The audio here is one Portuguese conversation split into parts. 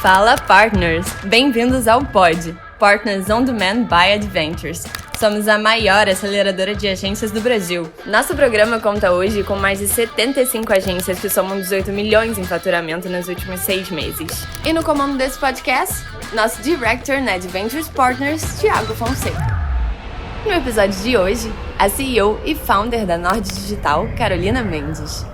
Fala, partners! Bem-vindos ao POD, Partners on Demand by Adventures. Somos a maior aceleradora de agências do Brasil. Nosso programa conta hoje com mais de 75 agências que somam 18 milhões em faturamento nos últimos 6 meses. E no comando desse podcast, nosso Director na Adventures Partners, Thiago Fonseca. No episódio de hoje, a CEO e founder da Nord Digital, Carolina Mendes.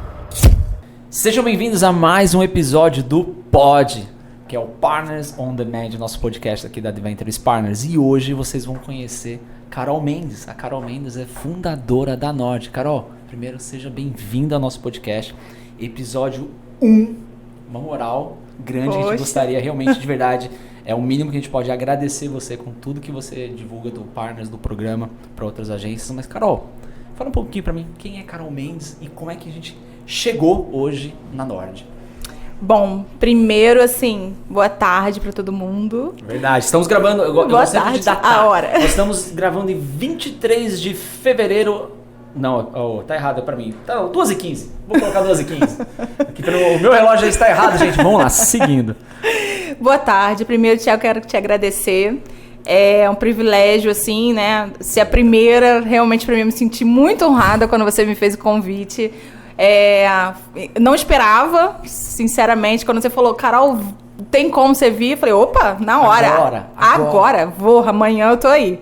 Sejam bem-vindos a mais um episódio do POD, que é o Partners on Demand, nosso podcast aqui da Adventures Partners. E hoje vocês vão conhecer Carol Mendes. A Carol Mendes é fundadora da Nord. Carol, primeiro seja bem-vinda ao nosso podcast. Episódio 1, uma moral grande. A gente gostaria realmente, de verdade, é o mínimo que a gente pode agradecer você com tudo que você divulga do Partners, do programa, para outras agências. Mas Carol, fala um pouquinho para mim, quem é Carol Mendes e como é que a gente chegou hoje na Nord? Bom, primeiro, assim, boa tarde para todo mundo. Verdade, estamos gravando... Boa tarde, a hora. Nós estamos gravando em 23 de fevereiro... Não, tá errado para mim. Tá, 2h15. Vou colocar 2h15. Aqui o meu relógio já está errado, gente. Vamos lá, seguindo. Boa tarde. Primeiro, Thiago, quero te agradecer. É um privilégio, assim, né? Ser a primeira, realmente, para mim, me senti muito honrada quando você me fez o convite. Não esperava, sinceramente, quando você falou, Carol, tem como você vir? Eu falei, opa, na hora. Agora, vou, amanhã eu tô aí.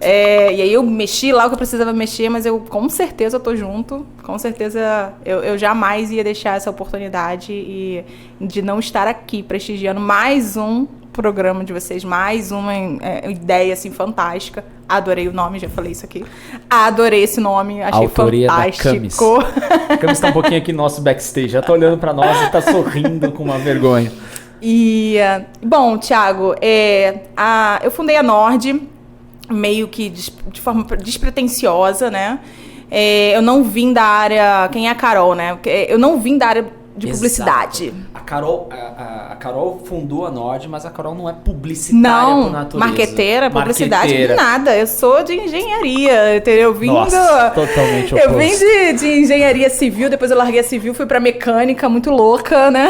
E aí eu mexi lá o que eu precisava mexer, mas eu com certeza tô junto. Com certeza eu jamais ia deixar essa oportunidade de não estar aqui prestigiando mais um programa de vocês, mais uma ideia assim fantástica. Adorei o nome, já falei isso aqui. Adorei esse nome, achei autoria fantástico. Da Camis tá um pouquinho aqui no nosso backstage, já tá olhando pra nós e tá sorrindo com uma vergonha. Bom, Thiago, eu fundei a Nord meio que de forma despretensiosa, né? Eu não vim da área... Quem é a Carol, né? Eu não vim da área de publicidade. A Carol fundou a Nord, mas a Carol não é publicitária por natureza. Marqueteira, publicidade, nada. Eu sou de engenharia, entendeu? Nossa, totalmente oposto. Eu vim de engenharia civil, depois eu larguei a civil, fui pra mecânica, muito louca, né?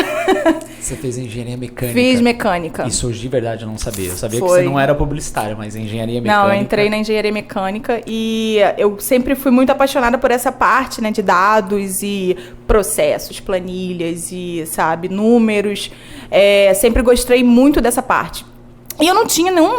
Você fez engenharia mecânica? Fiz mecânica. Isso de verdade eu não sabia. Eu sabia que você não era publicitária, mas engenharia mecânica... Não, eu entrei na engenharia mecânica e eu sempre fui muito apaixonada por essa parte, né, de dados e processos, planilhas e, sabe, números. Sempre gostei muito dessa parte. E eu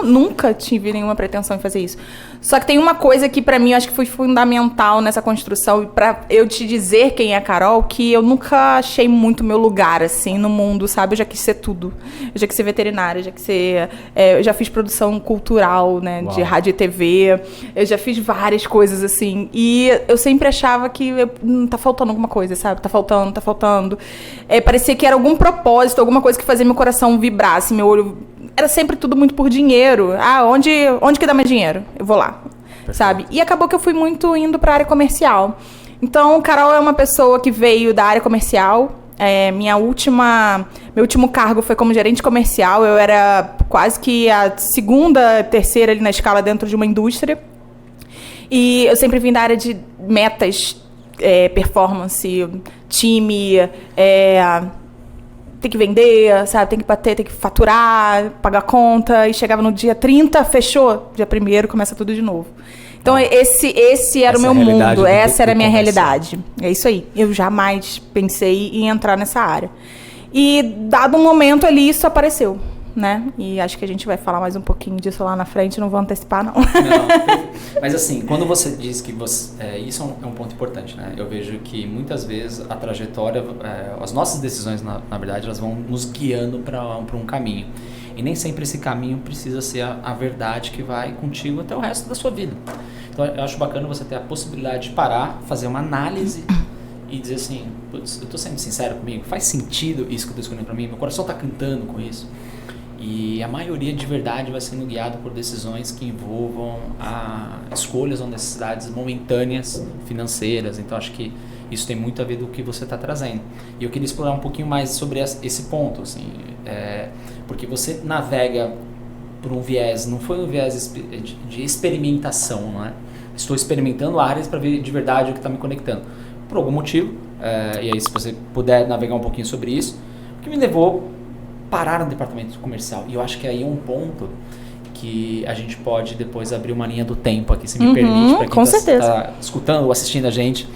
nunca tive nenhuma pretensão em fazer isso. Só que tem uma coisa que pra mim eu acho que foi fundamental nessa construção, pra eu te dizer quem é a Carol, que eu nunca achei muito meu lugar, assim, no mundo, sabe? Eu já quis ser tudo. Eu já quis ser veterinária, já quis ser... eu já fiz produção cultural, né? Uau. De rádio e TV. Eu já fiz várias coisas, assim. E eu sempre achava que tá faltando alguma coisa, sabe? Tá faltando. Parecia que era algum propósito, alguma coisa que fazia meu coração vibrar, assim, meu olho... Era sempre tudo muito por dinheiro. Onde que dá mais dinheiro? Eu vou lá, perfeito. Sabe? E acabou que eu fui muito indo para a área comercial. Então, Carol é uma pessoa que veio da área comercial. Meu último cargo foi como gerente comercial. Eu era quase que a segunda, terceira ali na escala dentro de uma indústria. E eu sempre vim da área de metas, performance, time, tem que vender, sabe? Tem que bater, tem que faturar, pagar conta. E chegava no dia 30, fechou. Dia 1º, começa tudo de novo. Então, esse era o meu mundo. Essa era a minha realidade. É isso aí. Eu jamais pensei em entrar nessa área. E, dado um momento ali, isso apareceu, né? E acho que a gente vai falar mais um pouquinho disso lá na frente. Não vou antecipar, não. Mas assim, quando você diz que isso é um ponto importante, né? Eu vejo que muitas vezes a trajetória, as nossas decisões, na verdade, elas vão nos guiando para um caminho. E nem sempre esse caminho precisa ser a verdade que vai contigo até o resto da sua vida. Então eu acho bacana você ter a possibilidade de parar, fazer uma análise e dizer assim, putz, eu tô sendo sincero comigo, faz sentido isso que eu tô escolhendo para mim? Meu coração tá cantando com isso? E a maioria de verdade vai sendo guiada por decisões que envolvam escolhas ou necessidades momentâneas financeiras. Então acho que isso tem muito a ver do que você está trazendo. E eu queria explorar um pouquinho mais sobre esse ponto, assim, porque você navega por um viés, não foi um viés de experimentação, não é? Estou experimentando áreas para ver de verdade o que está me conectando. Por algum motivo, e aí se você puder navegar um pouquinho sobre isso, o que me levou parar no departamento comercial. E eu acho que aí é um ponto que a gente pode depois abrir uma linha do tempo aqui, se me permite, para quem está escutando ou assistindo a gente,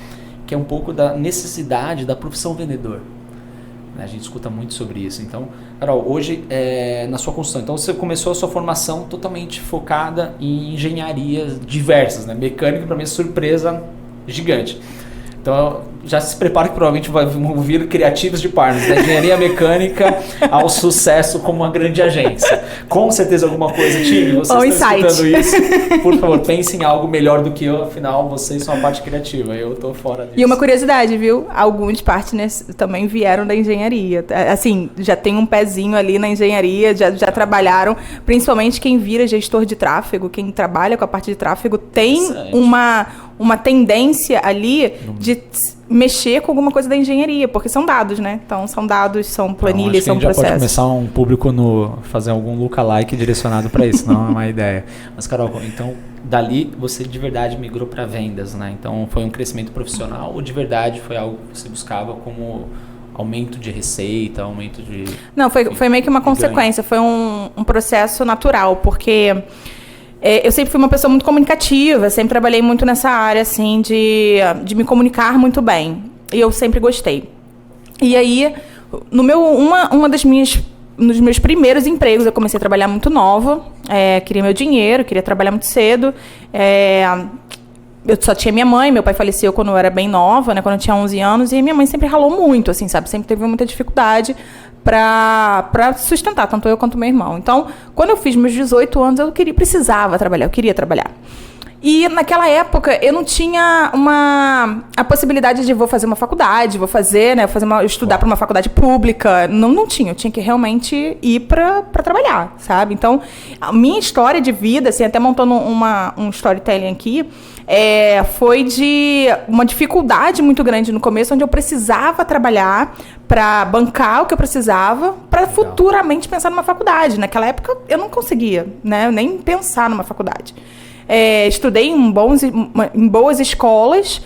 que é um pouco da necessidade da profissão vendedor. A gente escuta muito sobre isso. Então, Carol, hoje, na sua construção, então você começou a sua formação totalmente focada em engenharias diversas, né? Mecânica, para mim, é surpresa gigante. Então, já se prepara que provavelmente vão vir criativos de partners, da engenharia mecânica ao sucesso como uma grande agência. Com certeza alguma coisa, time, vocês estão escutando isso, por favor, pense em algo melhor do que eu, afinal, vocês são a parte criativa, eu tô fora disso. E uma curiosidade, viu? Alguns partners também vieram da engenharia. Assim, já tem um pezinho ali na engenharia, já trabalharam, principalmente quem vira gestor de tráfego, quem trabalha com a parte de tráfego, tem uma tendência ali de mexer com alguma coisa da engenharia, porque são dados, né? Então, são dados, são planilhas, são processos. Já pode começar um público fazer algum lookalike direcionado para isso, não é uma ideia. Mas, Carol, então, dali você de verdade migrou para vendas, né? Então, foi um crescimento profissional ou de verdade foi algo que você buscava como aumento de receita, aumento de... Não, foi meio que uma consequência, foi um processo natural, porque... eu sempre fui uma pessoa muito comunicativa, sempre trabalhei muito nessa área, assim, de me comunicar muito bem. E eu sempre gostei. E aí, nos meus primeiros empregos, eu comecei a trabalhar muito nova, queria meu dinheiro, queria trabalhar muito cedo. Eu só tinha minha mãe, meu pai faleceu quando eu era bem nova, né, quando eu tinha 11 anos, e minha mãe sempre ralou muito, assim, sabe? Sempre teve muita dificuldade para sustentar, tanto eu quanto meu irmão. Então, quando eu fiz meus 18 anos, eu precisava trabalhar, eu queria trabalhar. E naquela época, eu não tinha a possibilidade de vou fazer uma faculdade, estudar para uma faculdade pública. Não tinha, eu tinha que realmente ir para trabalhar, sabe? Então, a minha história de vida, assim, até montando um storytelling aqui, foi de uma dificuldade muito grande no começo, onde eu precisava trabalhar para bancar o que eu precisava, para futuramente pensar numa faculdade. Naquela época, eu não conseguia, né, nem pensar numa faculdade. Estudei em boas escolas,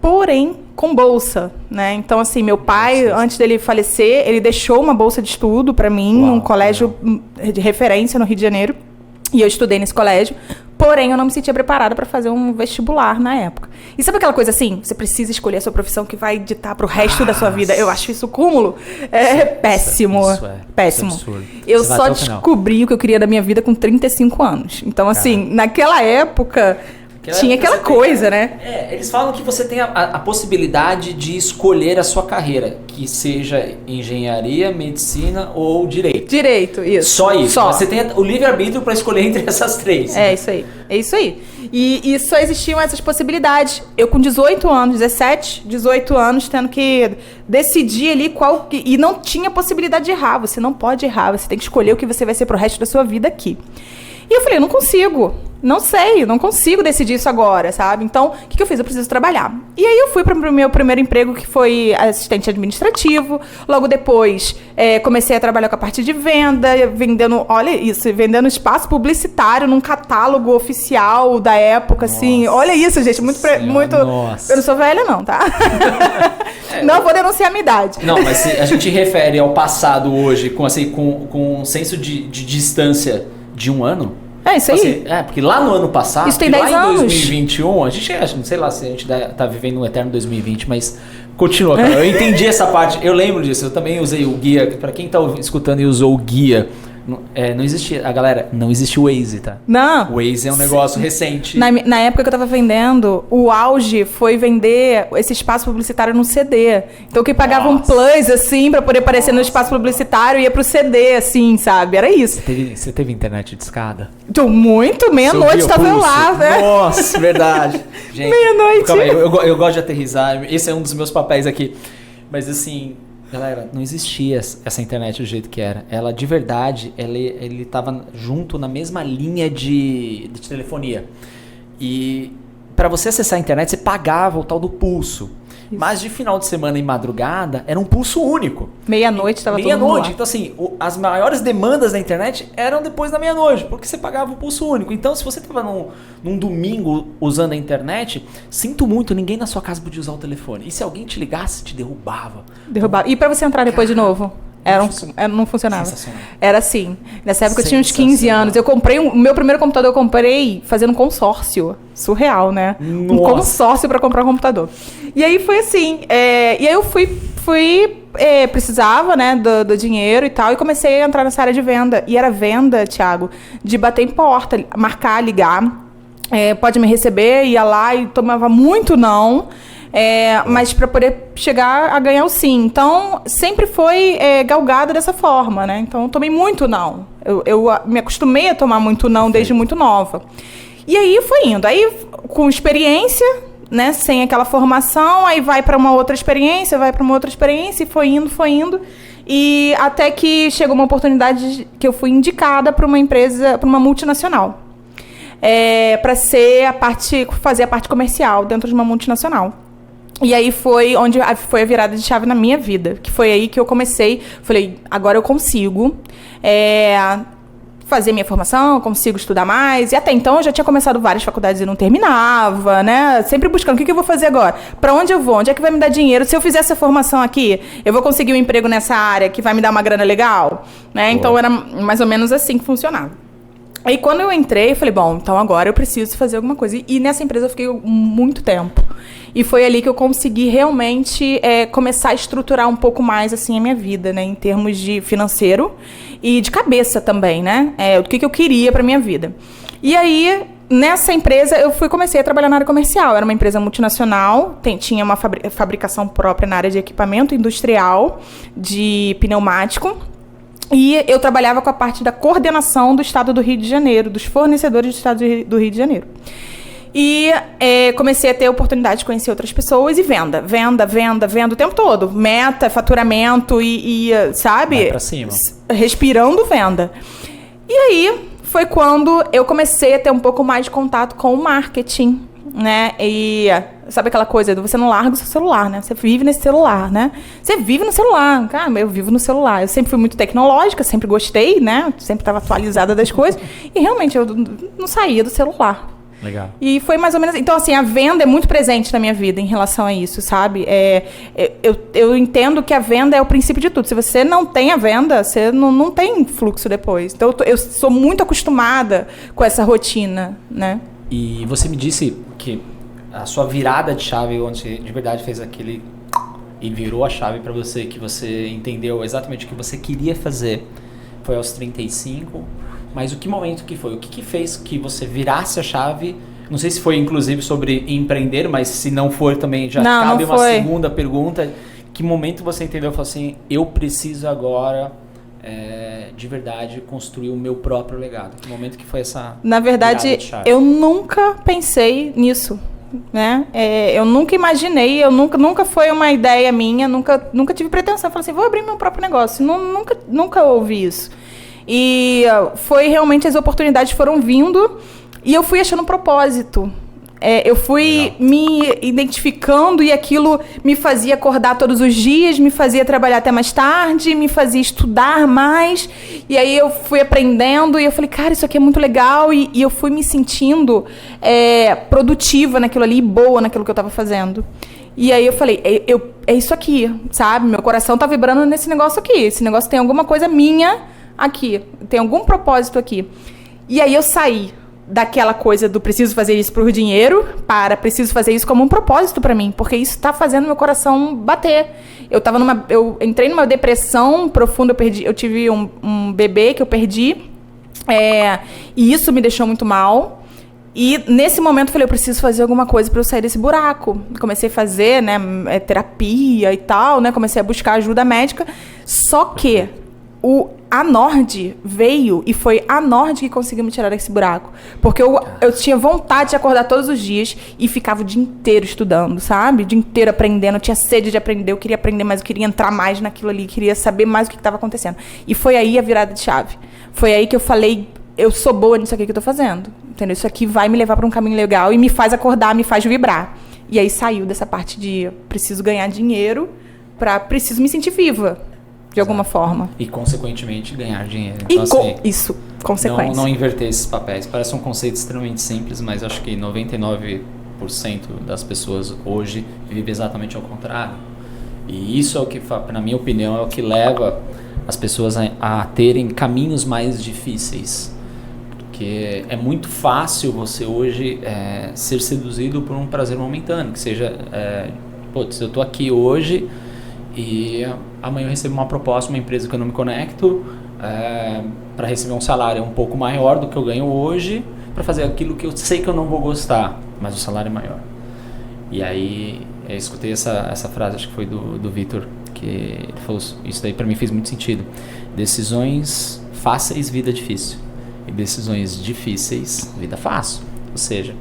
porém com bolsa, né? Então, assim, meu pai, antes dele falecer, ele deixou uma bolsa de estudo para mim, num colégio de referência no Rio de Janeiro, e eu estudei nesse colégio. Porém, eu não me sentia preparada para fazer um vestibular na época. E sabe aquela coisa assim? Você precisa escolher a sua profissão que vai ditar pro resto da sua vida. Eu acho isso cúmulo. Péssimo. Péssimo. Isso é absurdo. Eu só descobri o que eu queria da minha vida com 35 anos. Então, assim, naquela época... tinha aquela coisa, né? Eles falam que você tem a possibilidade de escolher a sua carreira, que seja engenharia, medicina ou direito. Direito, isso. Só isso. Só. Você tem o livre-arbítrio para escolher entre essas três. Isso aí. É isso aí. E só existiam essas possibilidades. Eu com 18 anos, tendo que decidir ali qual... E não tinha possibilidade de errar. Você não pode errar. Você tem que escolher o que você vai ser pro resto da sua vida aqui. E eu falei, eu não consigo. Não consigo decidir isso agora, sabe? Então, o que eu fiz? Eu preciso trabalhar. E aí eu fui para o meu primeiro emprego, que foi assistente administrativo. Logo depois, comecei a trabalhar com a parte de venda, vendendo espaço publicitário num catálogo oficial da época, assim. Olha isso, gente, muito... Nossa. Eu não sou velha, não, tá? Não vou denunciar a minha idade. Não, mas se a gente refere ao passado hoje, com um senso de distância de um ano... isso aí. Porque lá no ano passado, isso tem 10 lá anos. Em 2021, a gente, não sei lá se a gente tá vivendo um eterno 2020, mas continua, cara. Eu entendi essa parte, eu lembro disso, eu também usei o guia, pra quem tá escutando e usou o guia, não existia, não existe o Waze, tá? Não. O Waze é um negócio recente. Na época que eu tava vendendo, o auge foi vender esse espaço publicitário no CD. Então, quem pagava um plus, assim, pra poder aparecer no espaço publicitário, ia pro CD, assim, sabe? Era isso. Você teve internet de escada? Muito, meia-noite tava eu lá, né? Nossa, verdade. Gente, meia-noite. Calma aí, eu gosto de aterrissar, esse é um dos meus papéis aqui. Mas assim... Galera, não existia essa internet do jeito que era. Ela, de verdade, ele estava junto na mesma linha de telefonia. E para você acessar a internet, você pagava o tal do pulso. Isso. Mas de final de semana e madrugada, era um pulso único. Meia-noite estava todo mundo lá. Meia-noite. Então, assim, as maiores demandas da internet eram depois da meia-noite, porque você pagava o pulso único. Então, se você estava num domingo usando a internet, sinto muito, ninguém na sua casa podia usar o telefone. E se alguém te ligasse, te derrubava. E para você entrar depois de novo? Não funcionava. Sensacional. Era assim. Nessa época eu tinha uns 15 anos. Eu comprei o meu primeiro computador, eu comprei fazendo consórcio. Surreal, né? Nossa. Um consórcio para comprar um computador. E aí foi assim. E aí eu precisava, né, do dinheiro e tal, e comecei a entrar nessa área de venda. E era venda, Thiago, de bater em porta, marcar, ligar. Pode me receber, ia lá e tomava muito não. Mas para poder chegar a ganhar o sim. Então, sempre foi galgado dessa forma, né? Então, eu tomei muito não. Eu me acostumei a tomar muito não desde muito nova. E aí, foi indo. Aí, com experiência, né? Sem aquela formação, aí vai para uma outra experiência, e foi indo. E até que chegou uma oportunidade que eu fui indicada para uma empresa, para uma multinacional. Para fazer a parte comercial dentro de uma multinacional. E aí foi onde foi a virada de chave na minha vida, que foi aí que eu comecei, falei, agora eu consigo fazer minha formação, eu consigo estudar mais, e até então eu já tinha começado várias faculdades e não terminava, né, sempre buscando, o que eu vou fazer agora? Para onde eu vou? Onde é que vai me dar dinheiro? Se eu fizer essa formação aqui, eu vou conseguir um emprego nessa área que vai me dar uma grana legal? Né? Então era mais ou menos assim que funcionava. Aí quando eu entrei, eu falei, bom, então agora eu preciso fazer alguma coisa. E nessa empresa eu fiquei muito tempo. E foi ali que eu consegui realmente começar a estruturar um pouco mais assim a minha vida, né? Em termos de financeiro e de cabeça também, né? O que eu queria para minha vida. E aí, nessa empresa, comecei a trabalhar na área comercial. Era uma empresa multinacional, tinha uma fabricação própria na área de equipamento industrial, de pneumático. E eu trabalhava com a parte da coordenação do Estado do Rio de Janeiro, dos fornecedores do Estado do Rio de Janeiro. E comecei a ter a oportunidade de conhecer outras pessoas e venda o tempo todo. Meta, faturamento e sabe? Vai pra cima. Respirando venda. E aí foi quando eu comecei a ter um pouco mais de contato com o marketing, né? E sabe aquela coisa do você não larga o seu celular, né? Você vive nesse celular, né? Você vive no celular. Cara, eu vivo no celular. Eu sempre fui muito tecnológica, sempre gostei, né? Sempre estava atualizada das coisas. E realmente eu não saía do celular. Legal. E foi mais ou menos... Então, assim, a venda é muito presente na minha vida em relação a isso, sabe? Eu entendo que a venda é o princípio de tudo. Se você não tem a venda, você não tem fluxo depois. Então, eu sou muito acostumada com essa rotina, né? E você me disse que a sua virada de chave, onde você de verdade fez aquele... E virou a chave para você, que você entendeu exatamente o que você queria fazer, foi aos 35... Mas que momento que foi? O que fez que você virasse a chave? Não sei se foi, inclusive, sobre empreender, mas se não for também, já cabe uma segunda pergunta. Que momento você entendeu e falou assim, eu preciso agora, de verdade, construir o meu próprio legado? Que momento que foi essa Na verdade, virada de chave? Eu nunca pensei nisso, né? Eu nunca imaginei, nunca foi uma ideia minha, nunca tive pretensão. Falei assim, vou abrir meu próprio negócio. Nunca ouvi isso. E foi realmente, as oportunidades foram vindo e eu fui achando um propósito. Eu fui me identificando e aquilo me fazia acordar todos os dias, me fazia trabalhar até mais tarde, me fazia estudar mais. E aí eu fui aprendendo e eu falei, cara, isso aqui é muito legal. E eu fui me sentindo produtiva naquilo ali, boa naquilo que eu estava fazendo. E aí eu falei, é isso aqui, sabe? Meu coração tá vibrando nesse negócio aqui. Esse negócio tem alguma coisa minha aqui, tem algum propósito aqui. E aí eu saí daquela coisa do preciso fazer isso por dinheiro para preciso fazer isso como um propósito para mim, porque isso está fazendo meu coração bater. Eu entrei numa depressão profunda, eu tive um bebê que eu perdi, e isso me deixou muito mal. E nesse momento eu falei, eu preciso fazer alguma coisa para eu sair desse buraco. Comecei a fazer, né, terapia e tal, né, comecei a buscar ajuda médica, só que a Nord veio e foi a Nord que conseguiu me tirar desse buraco. Porque eu tinha vontade de acordar todos os dias e ficava o dia inteiro estudando, sabe? O dia inteiro aprendendo, eu tinha sede de aprender, eu queria aprender mais, eu queria entrar mais naquilo ali, queria saber mais o que estava acontecendo. E foi aí a virada de chave. Foi aí que eu falei, eu sou boa nisso aqui que eu tô fazendo. Entendeu? Isso aqui vai me levar para um caminho legal e me faz acordar, me faz vibrar. E aí saiu dessa parte de preciso ganhar dinheiro preciso me sentir viva. De alguma forma. E, consequentemente, ganhar dinheiro. Então, isso, consequência. Não inverter esses papéis. Parece um conceito extremamente simples, mas acho que 99% das pessoas hoje vive exatamente ao contrário. E isso é o que, na minha opinião, é o que leva as pessoas a terem caminhos mais difíceis. Porque é muito fácil você hoje ser seduzido por um prazer momentâneo, que seja, eu tô aqui hoje e amanhã eu recebo uma proposta, uma empresa que eu não me conecto, para receber um salário um pouco maior do que eu ganho hoje, para fazer aquilo que eu sei que eu não vou gostar, mas o salário é maior. E aí eu escutei essa frase, acho que foi do Vitor, que ele falou, isso daí para mim fez muito sentido: decisões fáceis, vida difícil, e decisões difíceis, vida fácil. Ou seja,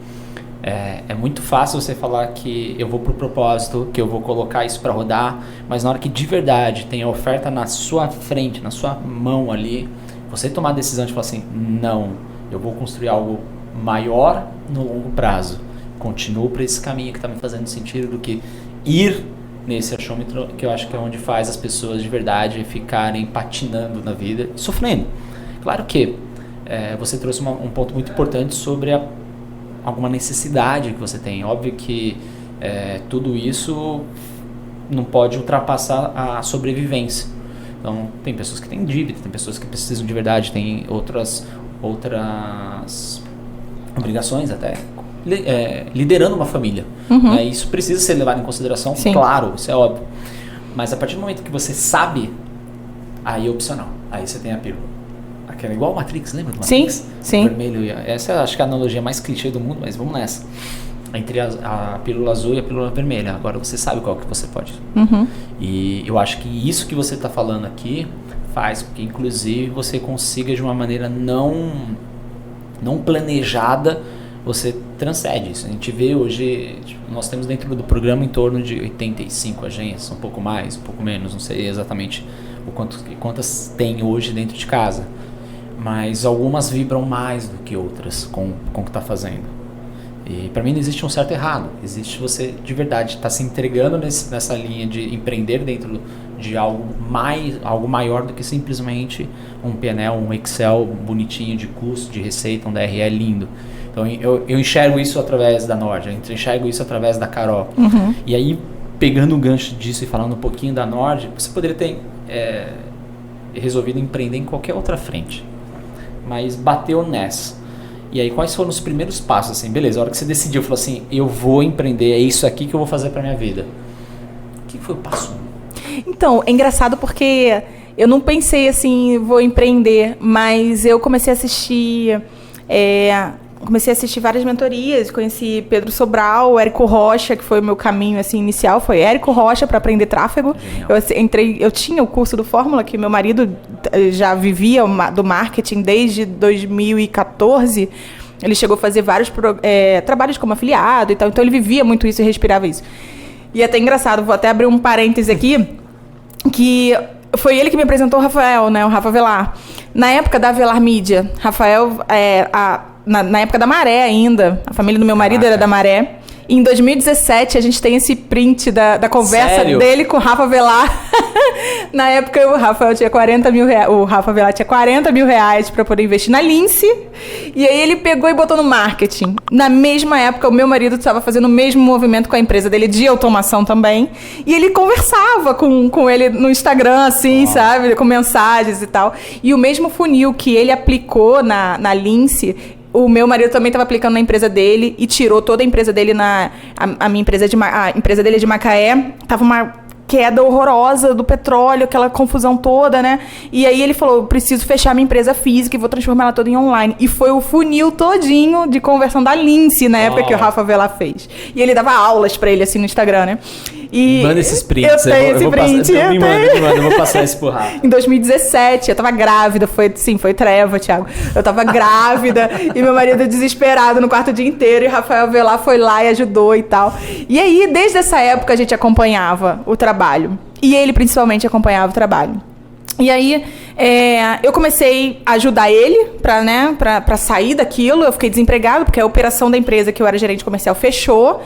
é muito fácil você falar que eu vou pro propósito, que eu vou colocar isso para rodar, mas na hora que de verdade tem a oferta na sua frente, na sua mão ali, você tomar a decisão de falar assim, não, eu vou construir algo maior no longo prazo, continuo para esse caminho que está me fazendo sentido, do que ir nesse achômetro, que eu acho que é onde faz as pessoas de verdade ficarem patinando na vida e sofrendo. Claro que você trouxe um ponto muito importante sobre alguma necessidade que você tem. Óbvio que tudo isso não pode ultrapassar a sobrevivência. Então, tem pessoas que têm dívida, tem pessoas que precisam de verdade, tem outras obrigações até, liderando uma família. Né? Isso precisa ser levado em consideração, sim, claro, isso é óbvio. Mas a partir do momento que você sabe, aí é opcional. Aí você tem a pílula. Aquela igual o Matrix, lembra do Matrix? Sim. O vermelho essa eu acho que é a analogia mais clichê do mundo, mas vamos nessa. Entre a pílula azul e a pílula vermelha. Agora você sabe qual que você pode. E eu acho que isso que você está falando aqui faz com que, inclusive, você consiga, de uma maneira não planejada, você transcende isso. A gente vê hoje, nós temos dentro do programa em torno de 85 agências, um pouco mais, um pouco menos, não sei exatamente quantas tem hoje dentro de casa. Mas algumas vibram mais do que outras com o que está fazendo. E para mim não existe um certo e errado. Existe você de verdade estar se entregando nessa linha de empreender dentro de algo maior do que simplesmente um PNL, um Excel bonitinho de custo, de receita, um DRE lindo. Então eu enxergo isso através da Nord, eu enxergo isso através da Carol. E aí, pegando o gancho disso e falando um pouquinho da Nord, você poderia ter resolvido empreender em qualquer outra frente, mas bateu nessa. E aí, quais foram os primeiros passos? Assim, beleza, a hora que você decidiu, falou assim, eu vou empreender, é isso aqui que eu vou fazer pra minha vida. O que foi o passo? Então, é engraçado porque eu não pensei assim, vou empreender, mas eu comecei a assistir várias mentorias, conheci Pedro Sobral, Érico Rocha, que foi o meu caminho assim, inicial, foi Érico Rocha para aprender tráfego. Eu tinha o curso do Fórmula, que meu marido já vivia do marketing desde 2014. Ele chegou a fazer vários trabalhos como afiliado e tal, então ele vivia muito isso e respirava isso. E é até engraçado, vou até abrir um parêntese aqui, que foi ele que me apresentou o Rafael, né, o Rafa Velar. Na época da Velar Mídia, Rafael, na época da Maré ainda, a família do meu marido era da Maré. E em 2017, a gente tem esse print da conversa Sério? dele com o Rafa Velar. Na época, o Rafael tinha 40 mil reais. O Rafa Velar tinha 40 mil reais para poder investir na Lince. E aí ele pegou e botou no marketing. Na mesma época, o meu marido estava fazendo o mesmo movimento com a empresa dele de automação também. E ele conversava com ele no Instagram, assim, sabe? Com mensagens e tal. E o mesmo funil que ele aplicou na Lince, o meu marido também estava aplicando na empresa dele e tirou toda a empresa dele a empresa dele de Macaé. Tava uma queda horrorosa do petróleo, aquela confusão toda, né? E aí ele falou, preciso fechar minha empresa física e vou transformar ela toda em online. E foi o funil todinho de conversão da Lince na época que o Rafa Velar fez. E ele dava aulas pra ele, assim, no Instagram, né? E manda esses prints. Eu tenho esse print. Eu vou passar isso pro Rafa. Em 2017, eu tava grávida, foi treva, Thiago. Eu tava grávida e meu marido desesperado no quarto o dia inteiro e Rafael Velar foi lá e ajudou e tal. E aí, desde essa época, a gente acompanhava o trabalho. E ele, principalmente, acompanhava o trabalho. E aí, eu comecei a ajudar ele pra sair daquilo. Eu fiquei desempregada, porque a operação da empresa que eu era gerente comercial fechou.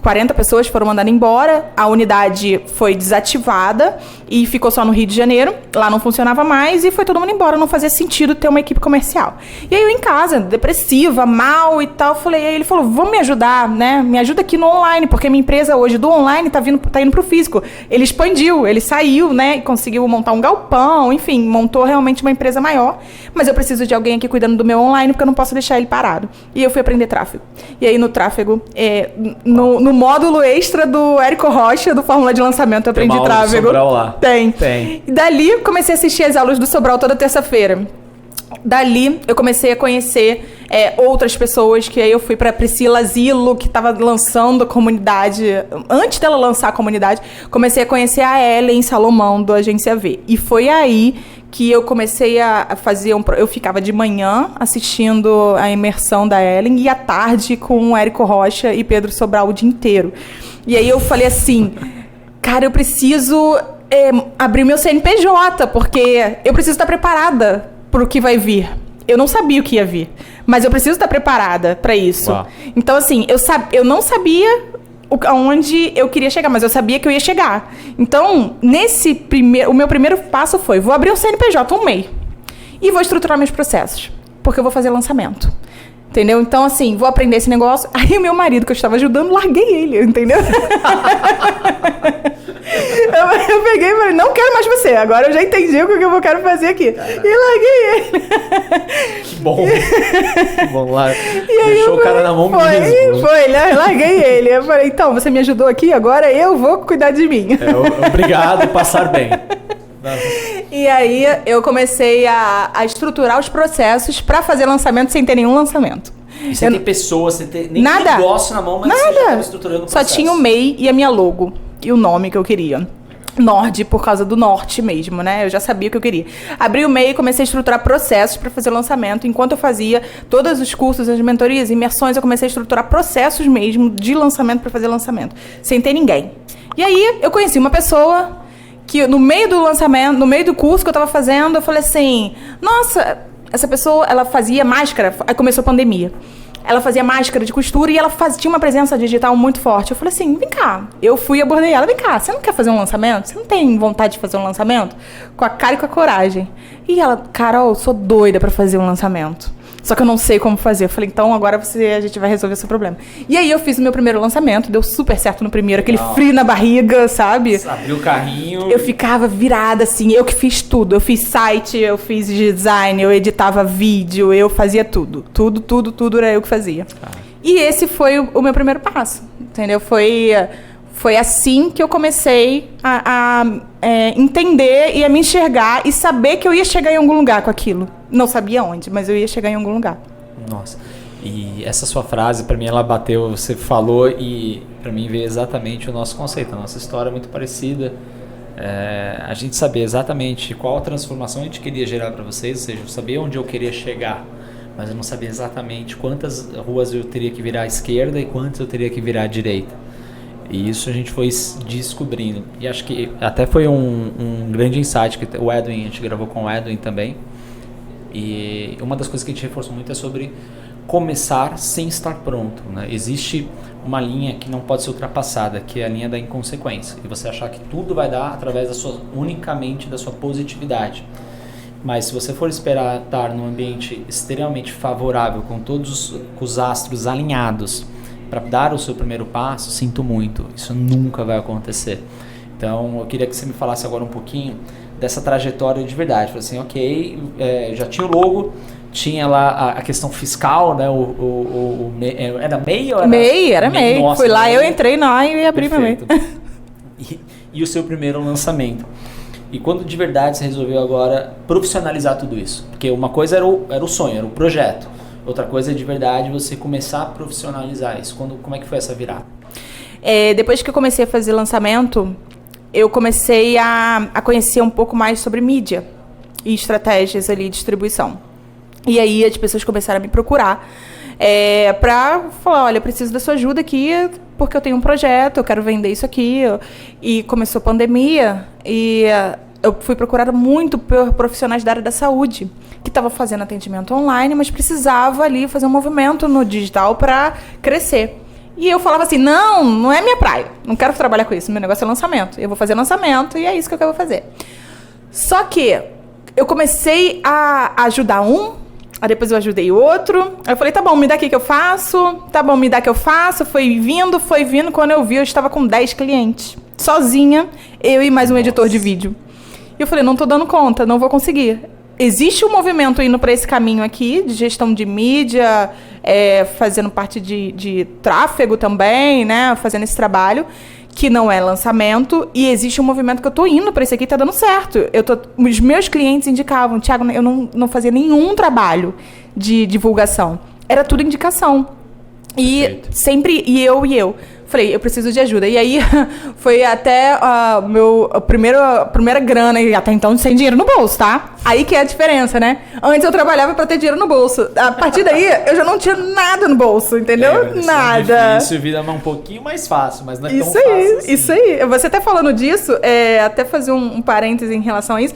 40 pessoas foram mandadas embora, a unidade foi desativada e ficou só no Rio de Janeiro. Lá não funcionava mais e foi todo mundo embora. Não fazia sentido ter uma equipe comercial. E aí eu em casa, depressiva, mal e tal, falei, aí ele falou, vamos me ajudar, né? Me ajuda aqui no online, porque minha empresa hoje do online tá indo pro físico. Ele expandiu, ele saiu, né? E conseguiu montar um galpão, enfim, montou realmente uma empresa maior. Mas eu preciso de alguém aqui cuidando do meu online, porque eu não posso deixar ele parado. E eu fui aprender tráfego. E aí no tráfego, no módulo extra do Érico Rocha, do Fórmula de Lançamento, eu aprendi tráfego. Sobral lá. Tem. E dali, comecei a assistir as aulas do Sobral toda terça-feira. Dali, eu comecei a conhecer outras pessoas, que aí eu fui para Priscila Zilo, que estava lançando a comunidade. Antes dela lançar a comunidade, comecei a conhecer a Ellen Salomão, do Agência V. E foi aí que eu comecei a fazer eu ficava de manhã assistindo a imersão da Ellen e à tarde com o Érico Rocha e Pedro Sobral o dia inteiro. E aí eu falei assim, cara, eu preciso abrir meu CNPJ, porque eu preciso estar preparada para o que vai vir. Eu não sabia o que ia vir, mas eu preciso estar preparada para isso. Uau. Então, assim, eu não sabia aonde eu queria chegar, mas eu sabia que eu ia chegar. Então, o meu primeiro passo foi, vou abrir um CNPJ, um MEI, e vou estruturar meus processos, porque eu vou fazer lançamento. Entendeu? Então, assim, vou aprender esse negócio. Aí o meu marido, que eu estava ajudando, larguei ele, entendeu? Eu peguei e falei, não quero mais você. Agora eu já entendi o que eu quero fazer aqui. Caraca. E larguei ele. Que bom. Que bom. Deixou o cara na mão mesmo. Larguei ele. Eu falei, então, você me ajudou aqui, agora eu vou cuidar de mim. Obrigado, passar bem. E aí eu comecei a estruturar os processos para fazer lançamento sem ter nenhum lançamento. E sem ter pessoas, sem ter nem nada, negócio na mão, mas você já estava estruturando o processo. Só tinha o MEI e a minha logo. E o nome que eu queria. Nord, por causa do norte mesmo, né? Eu já sabia o que eu queria. Abri o MEI e comecei a estruturar processos para fazer lançamento. Enquanto eu fazia todos os cursos, as mentorias, imersões, eu comecei a estruturar processos mesmo de lançamento para fazer lançamento. Sem ter ninguém. E aí eu conheci uma pessoa que no meio do lançamento, no meio do curso que eu tava fazendo, eu falei assim, nossa, essa pessoa, ela fazia máscara, aí começou a pandemia. Ela fazia máscara de costura e ela tinha uma presença digital muito forte. Eu falei assim, vem cá. Eu fui e abordei ela, vem cá, você não quer fazer um lançamento? Você não tem vontade de fazer um lançamento? Com a cara e com a coragem. E ela, Carol, eu sou doida pra fazer um lançamento. Só que eu não sei como fazer. Eu falei, então agora a gente vai resolver o seu problema. E aí eu fiz o meu primeiro lançamento, deu super certo no primeiro, aquele frio na barriga, sabe? Abriu o carrinho. Eu ficava virada assim, eu que fiz tudo. Eu fiz site, eu fiz design, eu editava vídeo, eu fazia tudo. Tudo era eu que fazia. E esse foi o meu primeiro passo, entendeu? Foi assim que eu comecei a entender e a me enxergar e saber que eu ia chegar em algum lugar com aquilo. Não sabia onde, mas eu ia chegar em algum lugar. Nossa, e essa sua frase, pra mim, ela bateu, você falou e pra mim veio exatamente o nosso conceito. A nossa história é muito parecida. A gente sabia exatamente qual a transformação a gente queria gerar pra vocês, ou seja, eu sabia onde eu queria chegar, mas eu não sabia exatamente quantas ruas eu teria que virar à esquerda e quantas eu teria que virar à direita. E isso a gente foi descobrindo. E acho que até foi um grande insight que o Edwin, a gente gravou com o Edwin também. E uma das coisas que a gente reforçou muito é sobre começar sem estar pronto, né? Existe uma linha que não pode ser ultrapassada, que é a linha da inconsequência. E você achar que tudo vai dar através unicamente da sua positividade. Mas se você for esperar estar num ambiente extremamente favorável, com todos os astros alinhados, para dar o seu primeiro passo, sinto muito, isso nunca vai acontecer. Então, eu queria que você me falasse agora um pouquinho dessa trajetória de verdade. Falei assim, ok, já tinha o logo, tinha lá a questão fiscal, né? Era MEI ou era? MEI, era MEI. Nossa, fui lá, eu entrei lá e abri meu MEI. E o seu primeiro lançamento. E quando de verdade você resolveu agora profissionalizar tudo isso? Porque uma coisa era o sonho, era o projeto. Outra coisa é de verdade você começar a profissionalizar isso. Como é que foi essa virada? Depois que eu comecei a fazer lançamento, eu comecei a conhecer um pouco mais sobre mídia e estratégias ali de distribuição. E aí as pessoas começaram a me procurar para falar, olha, eu preciso da sua ajuda aqui porque eu tenho um projeto, eu quero vender isso aqui. E começou a pandemia e eu fui procurada muito por profissionais da área da saúde que estavam fazendo atendimento online, mas precisava ali fazer um movimento no digital para crescer. E eu falava assim, não é minha praia. Não quero trabalhar com isso. Meu negócio é lançamento. Eu vou fazer lançamento e é isso que eu quero fazer. Só que eu comecei a ajudar aí depois eu ajudei outro. Aí eu falei, tá bom, me dá aqui que eu faço. Tá bom, me dá que eu faço. Foi vindo. Quando eu vi, eu estava com 10 clientes. Sozinha, eu e mais um editor de vídeo. E eu falei, não tô dando conta, não vou conseguir. Existe um movimento indo para esse caminho aqui, de gestão de mídia, fazendo parte de tráfego também, né? Fazendo esse trabalho, que não é lançamento. E existe um movimento que eu tô indo para esse aqui e tá dando certo. Os meus clientes indicavam, Thiago, eu não fazia nenhum trabalho de divulgação. Era tudo indicação. Perfeito. E sempre, eu. Falei, eu preciso de ajuda. E aí, foi até a primeira grana, e até então sem dinheiro no bolso, tá? Aí que é a diferença, né? Antes eu trabalhava pra ter dinheiro no bolso. A partir daí, eu já não tinha nada no bolso, entendeu? Nada. Isso vida é um pouquinho mais fácil, mas não é isso tão fácil assim. Isso aí. Você até falando disso, até fazer um parêntese em relação a isso.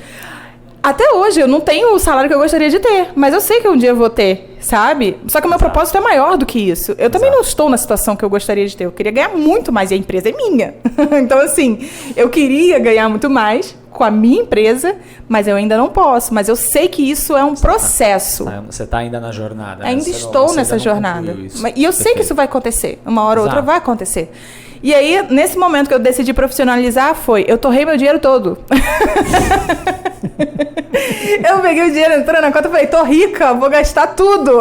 Até hoje, eu não tenho o salário que eu gostaria de ter, mas eu sei que um dia eu vou ter, sabe? Só que o meu propósito é maior do que isso. Eu também não estou na situação que eu gostaria de ter. Eu queria ganhar muito mais e a empresa é minha. Então, assim, eu queria ganhar muito mais com a minha empresa, mas eu ainda não posso. Mas eu sei que isso é um processo. Você está ainda na jornada. Né? Ainda estou nessa jornada. E eu sei que isso vai acontecer. Uma hora ou outra vai acontecer. E aí, nesse momento que eu decidi profissionalizar, eu torrei meu dinheiro todo. Eu peguei o dinheiro entrando na conta e falei, tô rica, vou gastar tudo.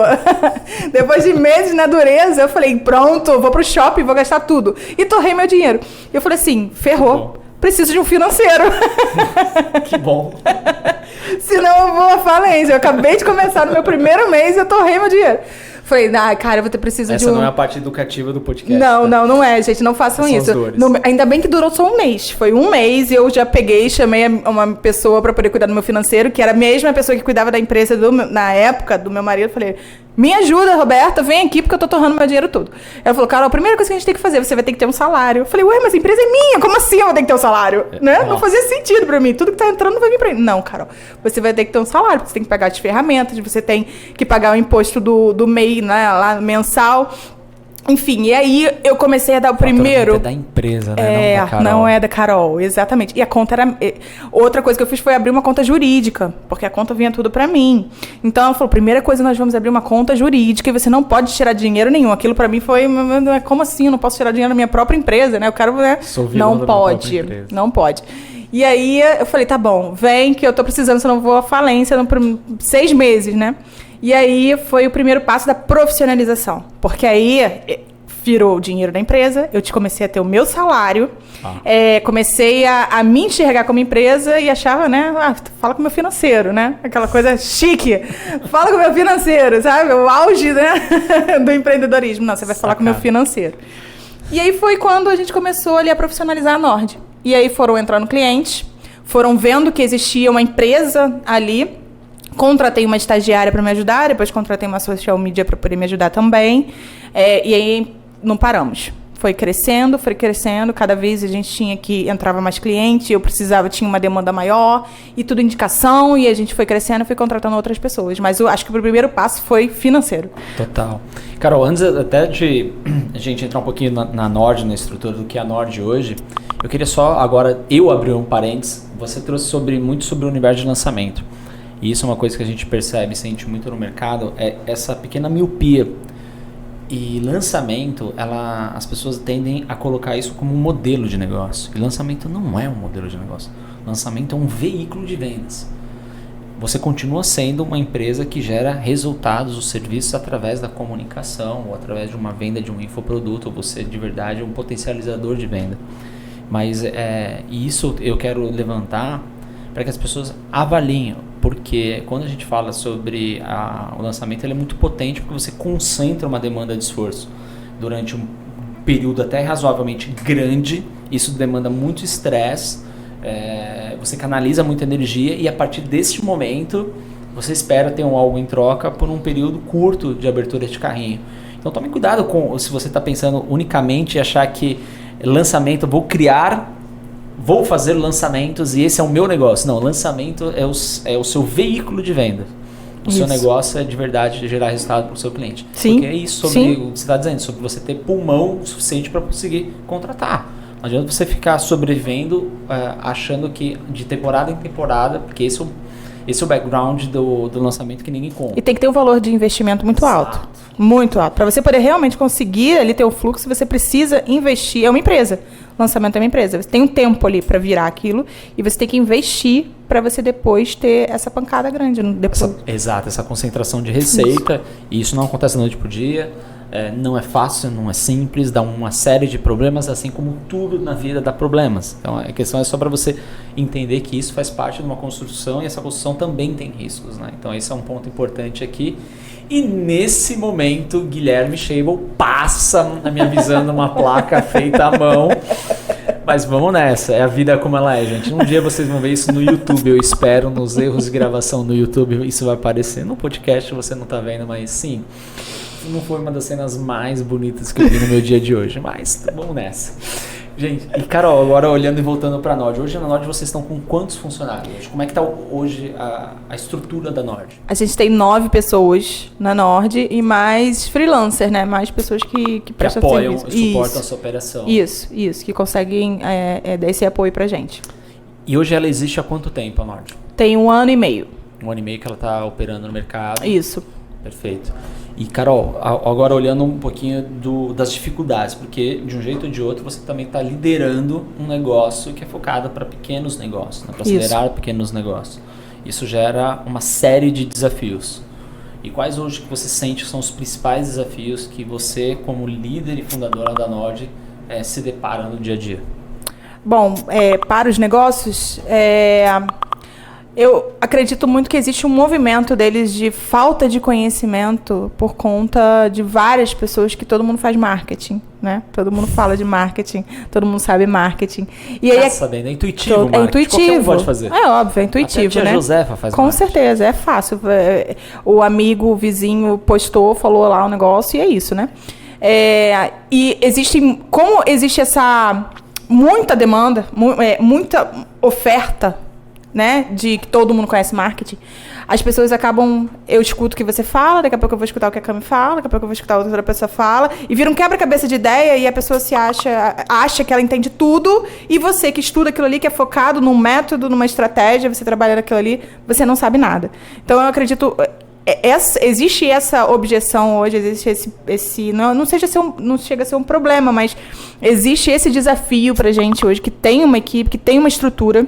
Depois de meses na dureza, eu falei, pronto, vou pro shopping, vou gastar tudo. E torrei meu dinheiro. E eu falei assim, ferrou, preciso de um financeiro. Que bom. Senão eu vou à falência. Eu acabei de começar no meu primeiro mês e eu torrei meu dinheiro. Falei, cara, eu vou ter preciso de um... Essa não é a parte educativa do podcast. Não é, gente. Não façam isso. Ainda bem que durou só um mês. Foi um mês e eu já chamei uma pessoa pra poder cuidar do meu financeiro, que era a mesma pessoa que cuidava da empresa na época do meu marido. Falei, me ajuda, Roberta, vem aqui porque eu tô torrando meu dinheiro todo. Ela falou, Carol, a primeira coisa que a gente tem que fazer, você vai ter que ter um salário. Eu falei, ué, mas a empresa é minha, como assim eu vou ter que ter um salário? Né? Não fazia sentido pra mim. Tudo que tá entrando vai vir pra mim. Não, Carol, você vai ter que ter um salário, porque você tem que pagar as ferramentas, você tem que pagar o imposto do MEI, né, lá mensal. Enfim, e aí eu comecei a dar o primeiro... É da empresa, né? Não da Carol. Não é da Carol, exatamente. E a conta era... Outra coisa que eu fiz foi abrir uma conta jurídica, porque a conta vinha tudo pra mim. Então ela falou, primeira coisa, nós vamos abrir uma conta jurídica e você não pode tirar dinheiro nenhum. Aquilo pra mim foi, como assim? Eu não posso tirar dinheiro da minha própria empresa, né? Eu quero, né? Não pode, não pode. E aí eu falei, tá bom, vem que eu tô precisando, senão eu vou à falência por 6 meses, né? E aí foi o primeiro passo da profissionalização. Porque aí virou o dinheiro da empresa, eu comecei a ter o meu salário, comecei a me enxergar como empresa e achava, né? Fala com o meu financeiro, né? Aquela coisa chique. Fala com o meu financeiro, sabe? O auge, né? Do empreendedorismo. Não, você vai falar com o meu financeiro. E aí foi quando a gente começou ali a profissionalizar a Nord. E aí foram entrando clientes, foram vendo que existia uma empresa ali. Contratei uma estagiária para me ajudar, depois contratei uma social media para poder me ajudar também. E aí não paramos. Foi crescendo, cada vez a gente entrava mais cliente, eu tinha uma demanda maior, e tudo indicação, e a gente foi crescendo e foi contratando outras pessoas. Mas eu acho que o primeiro passo foi financeiro. Total. Carol, antes até de a gente entrar um pouquinho na Nord, na estrutura do que é a Nord hoje, eu queria só agora, abrir um parênteses, você trouxe muito sobre o universo de lançamento. E isso é uma coisa que a gente percebe, sente muito no mercado, é essa pequena miopia. E lançamento, as pessoas tendem a colocar isso como um modelo de negócio. E lançamento não é um modelo de negócio. Lançamento é um veículo de vendas. Você continua sendo uma empresa que gera resultados ou serviços através da comunicação, ou através de uma venda de um infoproduto, ou você de verdade é um potencializador de venda. Mas isso eu quero levantar para que as pessoas avaliem, porque quando a gente fala sobre o lançamento, ele é muito potente porque você concentra uma demanda de esforço durante um período até razoavelmente grande. Isso demanda muito estresse, você canaliza muita energia e a partir desse momento você espera ter algo em troca por um período curto de abertura de carrinho. Então tome cuidado se você está pensando unicamente em achar que lançamento, vou fazer lançamentos e esse é o meu negócio. Não, lançamento é o seu veículo de venda. O seu negócio é de verdade gerar resultado para o seu cliente. Sim. Porque é isso sobre o que você está dizendo, sobre você ter pulmão suficiente para conseguir contratar. Não adianta você ficar sobrevivendo achando que de temporada em temporada, porque esse é o background do lançamento que ninguém compra. E tem que ter um valor de investimento muito alto. Muito alto. Para você poder realmente conseguir ali ter o fluxo, você precisa investir. É uma empresa. Lançamento é uma empresa. Você tem um tempo ali para virar aquilo e você tem que investir para você depois ter essa pancada grande. Exato, essa concentração de receita. E isso não acontece da noite pro dia. Não é fácil, não é simples, dá uma série de problemas, assim como tudo na vida dá problemas. Então a questão é só para você entender que isso faz parte de uma construção e essa construção também tem riscos, né? Então esse é um ponto importante aqui. E nesse momento, Guilherme Scheibel passa me avisando uma placa feita à mão. Mas vamos nessa, é a vida como ela é, gente. Um dia vocês vão ver isso no YouTube, eu espero, nos erros de gravação no YouTube, isso vai aparecer. No podcast você não tá vendo, mas sim. Não foi uma das cenas mais bonitas que eu vi no meu dia de hoje, mas vamos nessa. Gente, e Carol, agora olhando e voltando para a Nord. Hoje na Nord vocês estão com quantos funcionários? Como é que está hoje a estrutura da Nord? A gente tem 9 pessoas na Nord e mais freelancer, né? Mais pessoas que prestam apoiam, serviço. Suportam a sua operação. Isso, que conseguem dar esse apoio pra gente. E hoje ela existe há quanto tempo, a Nord? Tem 1 ano e meio. 1 ano e meio que ela está operando no mercado. Isso. Perfeito. E Carol, agora olhando um pouquinho das dificuldades, porque de um jeito ou de outro você também está liderando um negócio que é focado para pequenos negócios, né? Para acelerar pequenos negócios. Isso gera uma série de desafios. E quais hoje que você sente que são os principais desafios que você, como líder e fundadora da Nord, se depara no dia a dia? Bom, para os negócios, eu acredito muito que existe um movimento deles de falta de conhecimento por conta de várias pessoas que todo mundo faz marketing, né? Todo mundo fala de marketing, todo mundo sabe marketing. E aí sabendo, é intuitivo o marketing. É intuitivo. Qualquer um pode fazer. É óbvio, é intuitivo, até a tia né? Josefa faz Com marketing. certeza, é fácil. O amigo, o vizinho postou, falou lá o negócio e é isso, né? E como existe essa muita demanda, muita oferta, né, de que todo mundo conhece marketing, as pessoas acabam, eu escuto o que você fala, daqui a pouco eu vou escutar o que a Cami fala, daqui a pouco eu vou escutar o que outra pessoa fala, e vira um quebra-cabeça de ideia e a pessoa acha que ela entende tudo, e você que estuda aquilo ali, que é focado num método, numa estratégia, você trabalha naquilo ali, você não sabe nada. Então eu acredito, existe essa objeção hoje, existe esse não chega a ser um problema, mas existe esse desafio pra gente hoje, que tem uma equipe, que tem uma estrutura,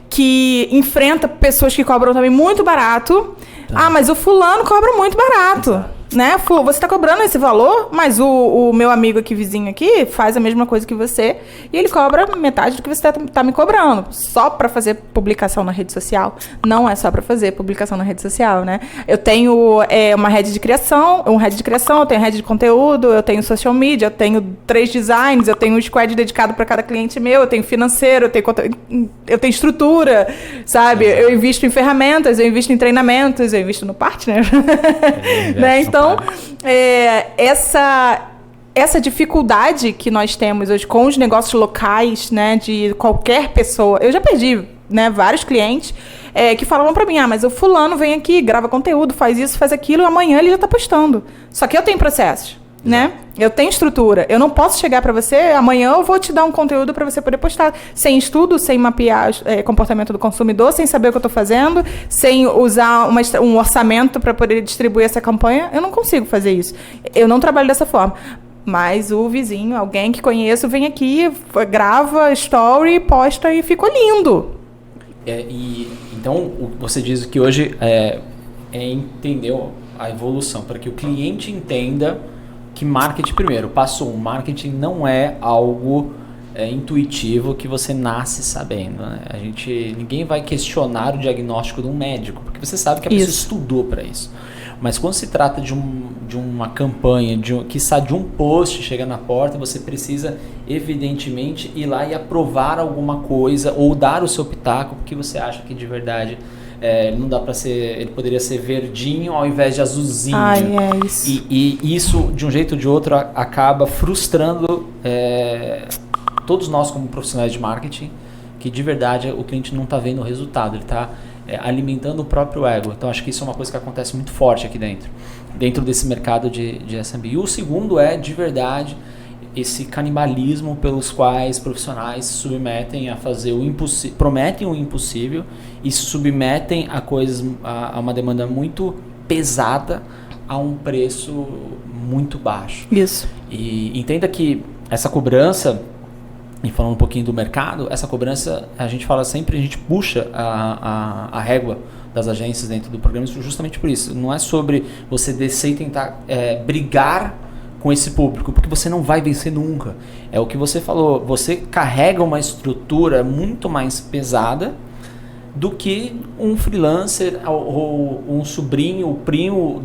que enfrenta pessoas que cobram também muito barato. Tá. Mas o fulano cobra muito barato. Exato. Né? Você está cobrando esse valor, mas o meu amigo aqui, vizinho aqui, faz a mesma coisa que você e ele cobra metade do que você está me cobrando. Só para fazer publicação na rede social. Não é só para fazer publicação na rede social, né? Eu tenho uma head de criação, eu tenho head de conteúdo, eu tenho social media, eu tenho 3 designs, eu tenho um squad dedicado para cada cliente meu, eu tenho financeiro, eu tenho estrutura, sabe? Exato. Eu invisto em ferramentas, eu invisto em treinamentos, eu invisto no partner. Né? Então, essa dificuldade que nós temos hoje com os negócios locais, né, de qualquer pessoa, eu já perdi, né, vários clientes que falavam pra mim, mas o fulano vem aqui, grava conteúdo, faz isso, faz aquilo, e amanhã ele já tá postando. Só que eu tenho processos, né? Eu tenho estrutura. Eu não posso chegar para você, amanhã eu vou te dar um conteúdo para você poder postar. Sem estudo, sem mapear comportamento do consumidor, sem saber o que eu estou fazendo, sem usar um orçamento para poder distribuir essa campanha, eu não consigo fazer isso. Eu não trabalho dessa forma. Mas o vizinho, alguém que conheço, vem aqui, grava story, posta e ficou lindo. Então, você diz que hoje entender a evolução, para que o cliente entenda que marketing, primeiro, passo 1, marketing não é algo intuitivo que você nasce sabendo, né? Ninguém vai questionar o diagnóstico de um médico, porque você sabe que a pessoa estudou para isso. Mas quando se trata de uma campanha, quiçá de um post, chega na porta, você precisa, evidentemente, ir lá e aprovar alguma coisa ou dar o seu pitaco, porque você acha que de verdade não dá para ser, ele poderia ser verdinho ao invés de azulzinho. Isso. E isso, de um jeito ou de outro, acaba frustrando todos nós como profissionais de marketing, que de verdade o cliente não está vendo o resultado, ele está alimentando o próprio ego. Então acho que isso é uma coisa que acontece muito forte aqui dentro desse mercado de SMB. E o segundo é, de verdade, esse canibalismo pelos quais profissionais se submetem a fazer o impossível, prometem o impossível e se submetem a coisas, a uma demanda muito pesada, a um preço muito baixo. Isso. E entenda que essa cobrança, e falando um pouquinho do mercado, essa cobrança, a gente fala sempre, a gente puxa a régua das agências dentro do programa justamente por isso. Não é sobre você descer e tentar brigar com esse público, porque você não vai vencer nunca. É o que você falou, você carrega uma estrutura muito mais pesada do que um freelancer ou um sobrinho, o primo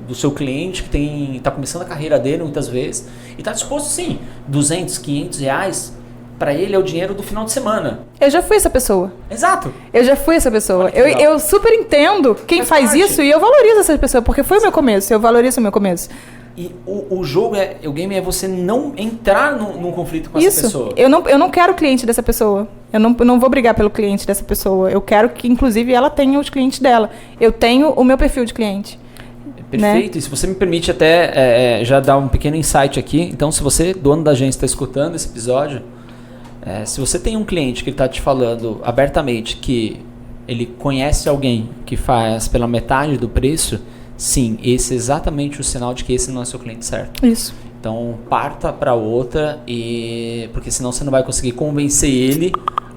do seu cliente que está começando a carreira dele muitas vezes e está disposto, sim, 200, 500 reais, para ele é o dinheiro do final de semana. Eu já fui essa pessoa. Exato. Eu já fui essa pessoa. Eu super entendo quem faz isso e eu valorizo essa pessoa, porque foi o meu começo, eu valorizo o meu começo. E o jogo, o game é você não entrar num conflito com essa pessoa. Eu não quero o cliente dessa pessoa. Eu não vou brigar pelo cliente dessa pessoa. Eu quero que, inclusive, ela tenha os clientes dela. Eu tenho o meu perfil de cliente. Perfeito. Né? E se você me permite até já dar um pequeno insight aqui. Então, se você, dono da agência, está escutando esse episódio, se você tem um cliente que está te falando abertamente que ele conhece alguém que faz pela metade do preço, sim, esse é exatamente o sinal de que esse não é seu cliente certo. Isso. Então, parta para outra, porque senão você não vai conseguir convencer ele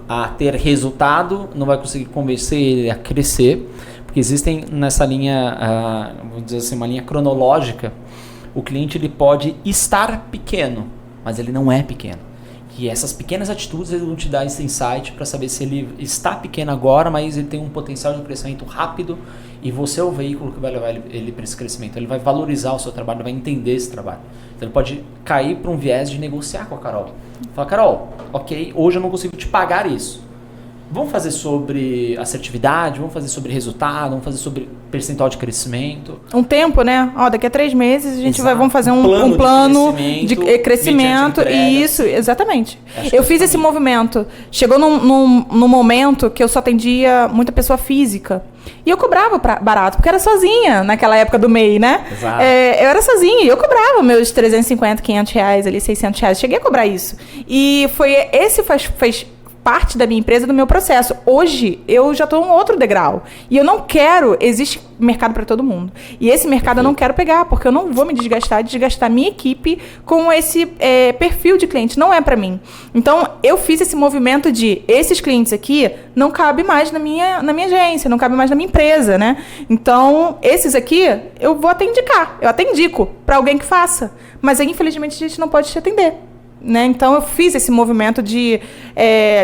a ter resultado, não vai conseguir convencer ele a crescer, porque existem nessa linha, vamos dizer assim, uma linha cronológica, o cliente ele pode estar pequeno, mas ele não é pequeno. E essas pequenas atitudes eles vão te dar esse insight para saber se ele está pequeno agora, mas ele tem um potencial de crescimento rápido e você é o veículo que vai levar ele para esse crescimento. Ele vai valorizar o seu trabalho, vai entender esse trabalho. Então ele pode cair para um viés de negociar com a Carol. Falar, Carol, ok, hoje eu não consigo te pagar isso. Vamos fazer sobre assertividade, vamos fazer sobre resultado, vamos fazer sobre percentual de crescimento. Um tempo, né? Daqui a 3 meses a gente vamos fazer um plano de crescimento. E isso, exatamente. Eu fiz esse movimento. Chegou num momento que eu só atendia muita pessoa física. E eu cobrava barato, porque era sozinha naquela época do MEI, né? Exato. Eu era sozinha e eu cobrava meus 350, 500 reais, ali, 600 reais. Cheguei a cobrar isso. E esse fez parte da minha empresa, do meu processo. Hoje, eu já estou em outro degrau. E eu não quero... Existe mercado para todo mundo. E esse mercado eu não quero pegar, porque eu não vou me desgastar minha equipe com esse perfil de cliente. Não é para mim. Então, eu fiz esse movimento de... Esses clientes aqui não cabem mais na minha agência, não cabem mais na minha empresa, né? Então, esses aqui, eu vou até indicar. Eu até indico para alguém que faça. Mas, aí, infelizmente, a gente não pode te atender. Né? Então eu fiz esse movimento de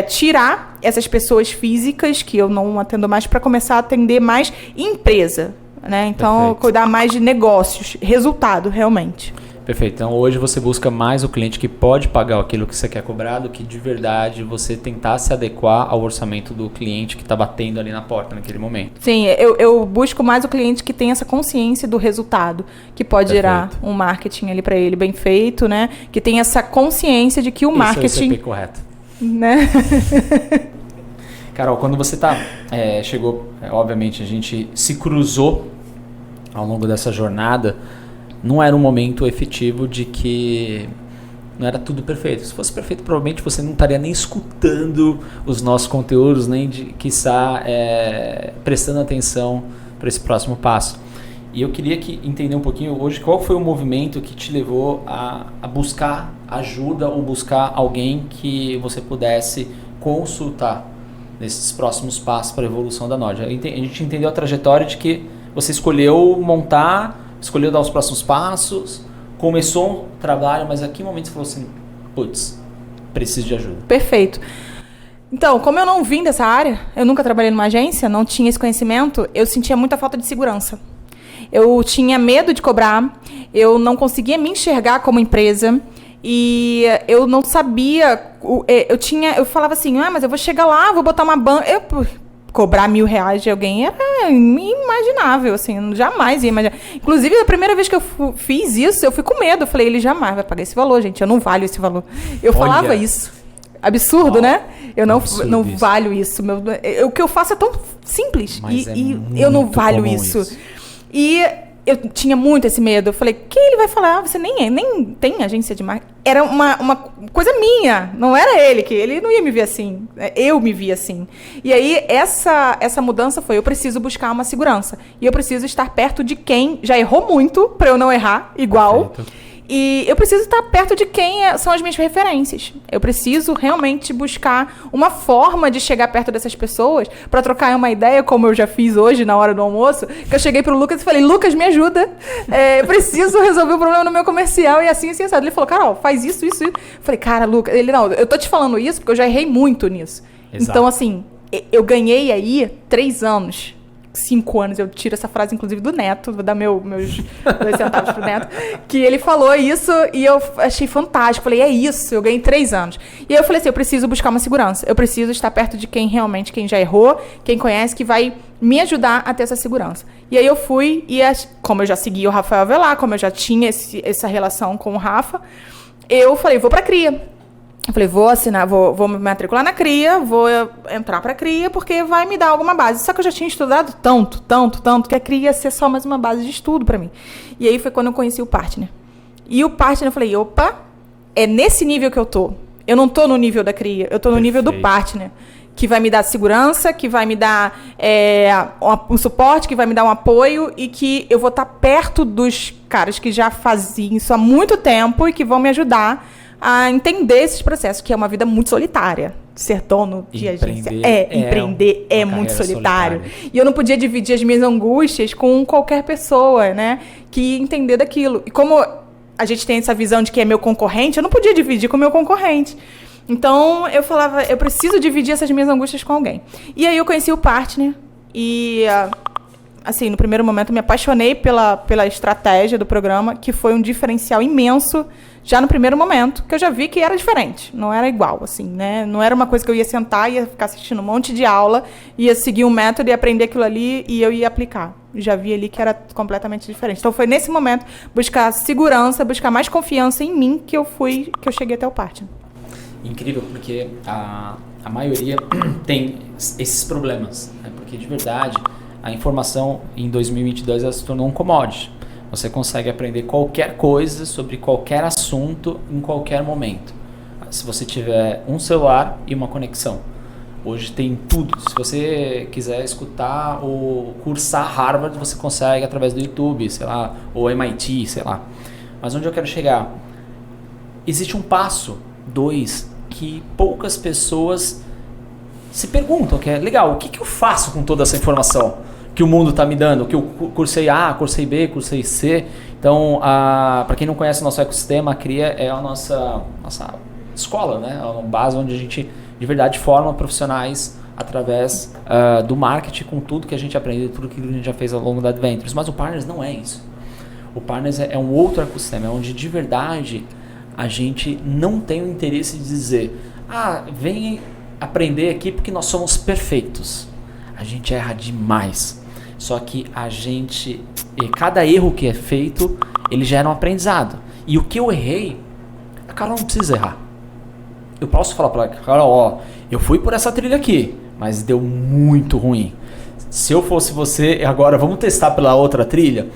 tirar essas pessoas físicas que eu não atendo mais para começar a atender mais empresa, né? Então Perfeito. Cuidar mais de negócios, resultado realmente. Perfeito. Então hoje você busca mais o cliente que pode pagar aquilo que você quer cobrar do que de verdade você tentar se adequar ao orçamento do cliente que está batendo ali na porta naquele momento. Sim, eu busco mais o cliente que tem essa consciência do resultado, que pode gerar um marketing ali para ele bem feito, né? Que tem essa consciência de que o marketing... Esse é o ICP correto. Né? Carol, quando você chegou, obviamente a gente se cruzou ao longo dessa jornada, não era um momento efetivo de que não era tudo perfeito. Se fosse perfeito, provavelmente você não estaria nem escutando os nossos conteúdos, nem quiçá prestando atenção para esse próximo passo. E eu queria entender um pouquinho hoje qual foi o movimento que te levou a buscar ajuda ou buscar alguém que você pudesse consultar nesses próximos passos para a evolução da Nord. A gente entendeu a trajetória de que você escolheu escolheu dar os próximos passos, começou um trabalho, mas a que momento você falou assim, putz, preciso de ajuda? Perfeito. Então, como eu não vim dessa área, eu nunca trabalhei numa agência, não tinha esse conhecimento, eu sentia muita falta de segurança. Eu tinha medo de cobrar, eu não conseguia me enxergar como empresa e eu não sabia, eu falava assim, mas eu vou chegar lá, vou botar uma banca... Cobrar R$1.000 de alguém era inimaginável, assim, jamais ia imaginar. Inclusive, a primeira vez que eu fiz isso, eu fui com medo. Eu falei, ele jamais vai pagar esse valor, gente, eu não valho esse valor. Eu falava isso. Absurdo, né? Eu não absurdo isso. valho isso. O que eu faço é tão simples. Mas E eu não valho isso. E eu tinha muito esse medo. Eu falei, quem ele vai falar? Você nem tem agência de marketing. Era uma coisa minha. Não era ele, que ele não ia me ver assim. Eu me via assim. E aí, essa mudança foi, eu preciso buscar uma segurança. E eu preciso estar perto de quem já errou muito, para eu não errar igual. Perfeito. E eu preciso estar perto de quem são as minhas referências. Eu preciso realmente buscar uma forma de chegar perto dessas pessoas para trocar uma ideia, como eu já fiz hoje na hora do almoço, que eu cheguei pro Lucas e falei, Lucas, me ajuda. Eu preciso resolver o problema no meu comercial e assim, assado. Ele falou, Carol, faz isso. Eu falei, cara, Lucas, não, eu tô te falando isso porque eu já errei muito nisso. Exato. Então, assim, eu ganhei aí 3 anos. 5 anos, eu tiro essa frase, inclusive, do Neto, vou dar meus 2 centavos pro Neto, que ele falou isso e eu achei fantástico. Falei, é isso, eu ganhei 3 anos. E aí eu falei assim, eu preciso buscar uma segurança. Eu preciso estar perto de quem já errou, quem conhece, que vai me ajudar a ter essa segurança. E aí eu fui, e como eu já segui o Rafael Avelar, como eu já tinha essa relação com o Rafa, eu falei, vou pra CRIA. Eu falei, vou assinar, vou me matricular na CRIA, vou entrar pra CRIA, porque vai me dar alguma base. Só que eu já tinha estudado tanto, que a CRIA ia ser só mais uma base de estudo pra mim. E aí foi quando eu conheci o Partner. E o Partner, eu falei, opa, é nesse nível que eu tô. Eu não tô no nível da CRIA, eu tô no nível do Partner. Que vai me dar segurança, que vai me dar um suporte, que vai me dar um apoio e que eu vou estar perto dos caras que já faziam isso há muito tempo e que vão me ajudar a entender esses processos, que é uma vida muito solitária. Ser dono de agência. Empreender é muito solitário. E eu não podia dividir as minhas angústias com qualquer pessoa, né? Que entender daquilo. E como a gente tem essa visão de que é meu concorrente, eu não podia dividir com o meu concorrente. Então, eu falava, eu preciso dividir essas minhas angústias com alguém. E aí eu conheci o Partner e, assim, no primeiro momento me apaixonei pela estratégia do programa, que foi um diferencial imenso já no primeiro momento, que eu já vi que era diferente, não era igual, assim, né? Não era uma coisa que eu ia sentar, ia ficar assistindo um monte de aula, ia seguir um método e aprender aquilo ali e eu ia aplicar. Já vi ali que era completamente diferente. Então, foi nesse momento, buscar segurança, buscar mais confiança em mim, que eu cheguei até o Partner. Incrível, porque a maioria tem esses problemas, né? Porque, de verdade, a informação em 2022 ela se tornou um commodity. Você consegue aprender qualquer coisa sobre qualquer assunto em qualquer momento. Se você tiver um celular e uma conexão. Hoje tem tudo. Se você quiser escutar ou cursar Harvard, você consegue através do YouTube, sei lá, ou MIT, sei lá. Mas onde eu quero chegar? Existe um passo, 2, que poucas pessoas se perguntam, que é legal, o que eu faço com toda essa informação que o mundo está me dando, que eu cursei A, cursei B, cursei C. Então, para quem não conhece o nosso ecossistema, a CRIA é a nossa escola, né? É uma base onde a gente, de verdade, forma profissionais através do marketing, com tudo que a gente aprende, tudo que a gente já fez ao longo da Adventures. Mas o Partners não é isso. O Partners é um outro ecossistema, onde, de verdade, a gente não tem o interesse de dizer, vem aprender aqui porque nós somos perfeitos. A gente erra demais. Só que cada erro que é feito, ele gera um aprendizado. E o que eu errei, a Carol não precisa errar. Eu posso falar para ela, Carol, eu fui por essa trilha aqui, mas deu muito ruim. Se eu fosse você, agora vamos testar pela outra trilha.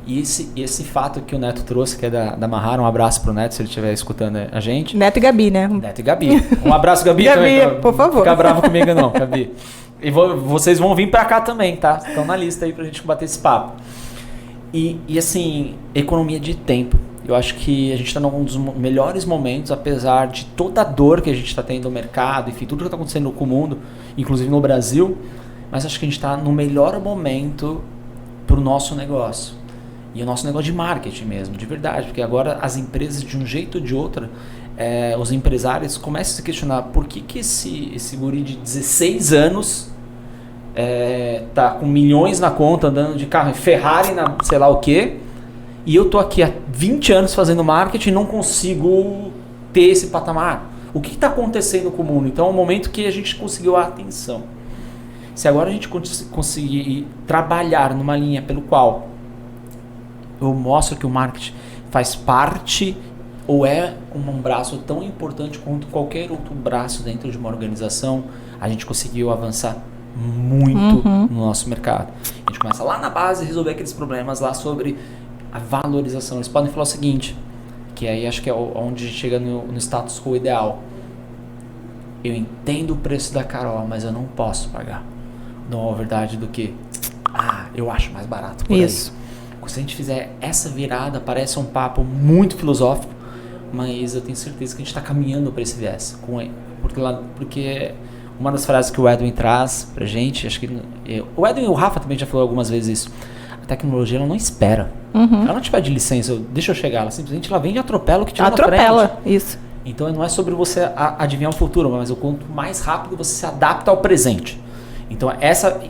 E esse fato que o Neto trouxe, que é da Mahara, um abraço pro Neto, se ele estiver escutando a gente. Neto e Gabi, né? Neto e Gabi. Um abraço, Gabi. Gabi, também, por favor. Fica bravo comigo não, Gabi. E vocês vão vir pra cá também, tá? Estão na lista aí pra gente bater esse papo. E assim, economia de tempo. Eu acho que a gente está num dos melhores momentos, apesar de toda a dor que a gente está tendo no mercado, enfim, tudo que está acontecendo com o mundo, inclusive no Brasil, mas acho que a gente está no melhor momento para o nosso negócio. E o nosso negócio de marketing mesmo, de verdade, porque agora as empresas, de um jeito ou de outro, os empresários começam a se questionar por que esse guri de 16 anos tá com milhões na conta, andando de carro, Ferrari, sei lá o quê, e eu tô aqui há 20 anos fazendo marketing e não consigo ter esse patamar. O que está acontecendo com o mundo? Então é um momento que a gente conseguiu a atenção. Se agora a gente conseguir trabalhar numa linha pelo qual eu mostro que o marketing faz parte ou é um braço tão importante quanto qualquer outro braço dentro de uma organização, a gente conseguiu avançar muito no nosso mercado. A gente começa lá na base, resolver aqueles problemas lá sobre a valorização. Eles podem falar o seguinte, que aí acho que é onde a gente chega no status quo ideal. Eu entendo o preço da Carol, mas eu não posso pagar. Não é verdade do que, eu acho mais barato por Isso. aí. Se a gente fizer essa virada, parece um papo muito filosófico, mas eu tenho certeza que a gente está caminhando para esse viés. Porque uma das frases que o Edwin traz pra gente, acho que o Edwin e o Rafa também já falou algumas vezes isso, a tecnologia ela não espera. Ela não te pede licença, deixa eu chegar, ela simplesmente ela vem e atropela o que tiver na frente. Atropela, isso. Então não é sobre você adivinhar o futuro, mas o quanto mais rápido você se adapta ao presente. Então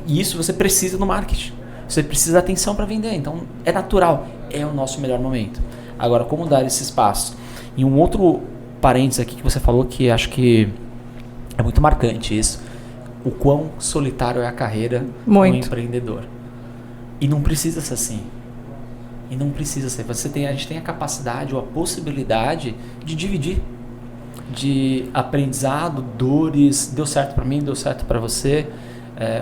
isso você precisa no marketing. Você precisa de atenção para vender, então é natural, é o nosso melhor momento. Agora, como dar esse espaço? E um outro parênteses aqui que você falou que acho que é muito marcante isso, o quão solitário é a carreira do empreendedor. E não precisa ser assim. E não precisa ser. A gente tem a capacidade ou a possibilidade de dividir, de aprendizado, dores, deu certo para mim, deu certo para você.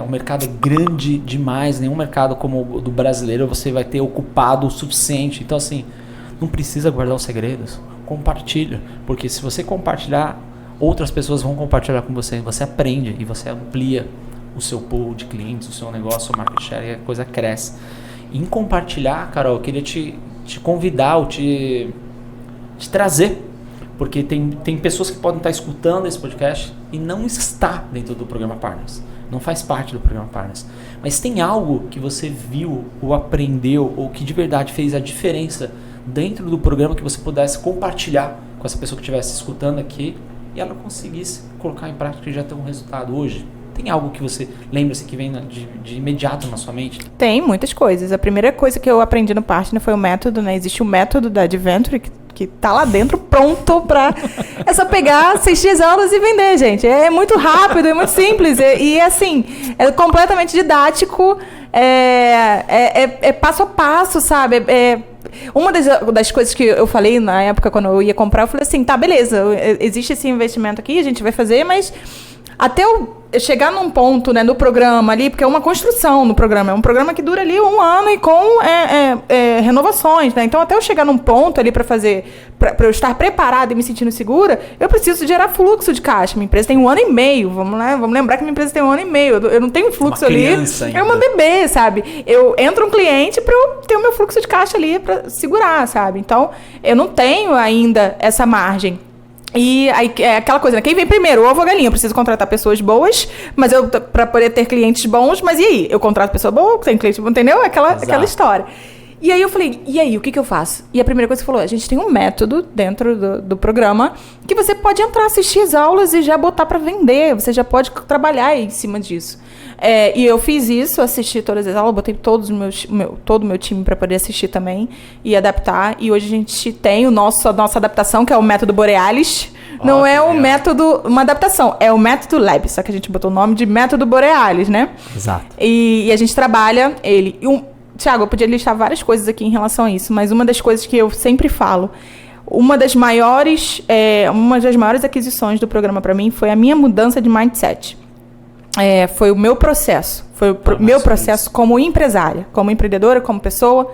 O mercado é grande demais, nenhum mercado como o do brasileiro você vai ter ocupado o suficiente. Então assim, não precisa guardar os segredos, compartilha, porque se você compartilhar, outras pessoas vão compartilhar com você, você aprende e você amplia o seu pool de clientes, o seu negócio, o market share, e a coisa cresce. Em compartilhar, Carol, eu queria te convidar ou te trazer, porque tem pessoas que podem estar escutando esse podcast e não está dentro do programa Partners, não faz parte do programa Partners, mas tem algo que você viu ou aprendeu ou que de verdade fez a diferença dentro do programa que você pudesse compartilhar com essa pessoa que estivesse escutando aqui e ela conseguisse colocar em prática e já ter um resultado hoje. Tem algo que você lembra-se que vem de imediato na sua mente? Tem muitas coisas. A primeira coisa que eu aprendi no Partner foi o método, né? Existe o método da Adventure que tá lá dentro pronto pra... É só pegar, assistir as aulas e vender, gente. É muito rápido, é muito simples. E assim, é completamente didático. É passo a passo, sabe? Uma das coisas que eu falei na época, quando eu ia comprar, eu falei assim, tá, beleza, existe esse investimento aqui, a gente vai fazer, mas até eu chegar num ponto, né, no programa ali, porque é uma construção no programa, é um programa que dura ali 1 ano e com renovações, né? Então, até eu chegar num ponto ali para eu estar preparada e me sentindo segura, eu preciso gerar fluxo de caixa. Minha empresa tem 1 ano e meio, vamos lembrar que minha empresa tem 1 ano e meio, eu não tenho fluxo ali, é uma bebê, sabe? Eu entro um cliente para eu ter o meu fluxo de caixa ali para segurar, sabe? Então, eu não tenho ainda essa margem. E aí, é aquela coisa, né? Quem vem primeiro, ovo ou galinha? Eu preciso contratar pessoas boas, mas para poder ter clientes bons, mas e aí? Eu contrato pessoa boa, tem cliente bom, entendeu? Aquela história. E aí eu falei, e aí, o que eu faço? E a primeira coisa que você falou, a gente tem um método dentro do programa que você pode entrar, assistir as aulas e já botar para vender, você já pode trabalhar em cima disso. E eu fiz isso, assisti todas as aulas, botei todo o meu time para poder assistir também e adaptar. E hoje a gente tem a nossa adaptação, que é o método Borealis. Não é um método, uma adaptação, é o método Lab, só que a gente botou o nome de método Borealis, né? Exato. E a gente trabalha ele. Thiago, eu podia listar várias coisas aqui em relação a isso, mas uma das coisas que eu sempre falo, uma das maiores aquisições do programa para mim foi a minha mudança de mindset. Foi o meu processo. Foi o meu processo como empresária, como empreendedora, como pessoa.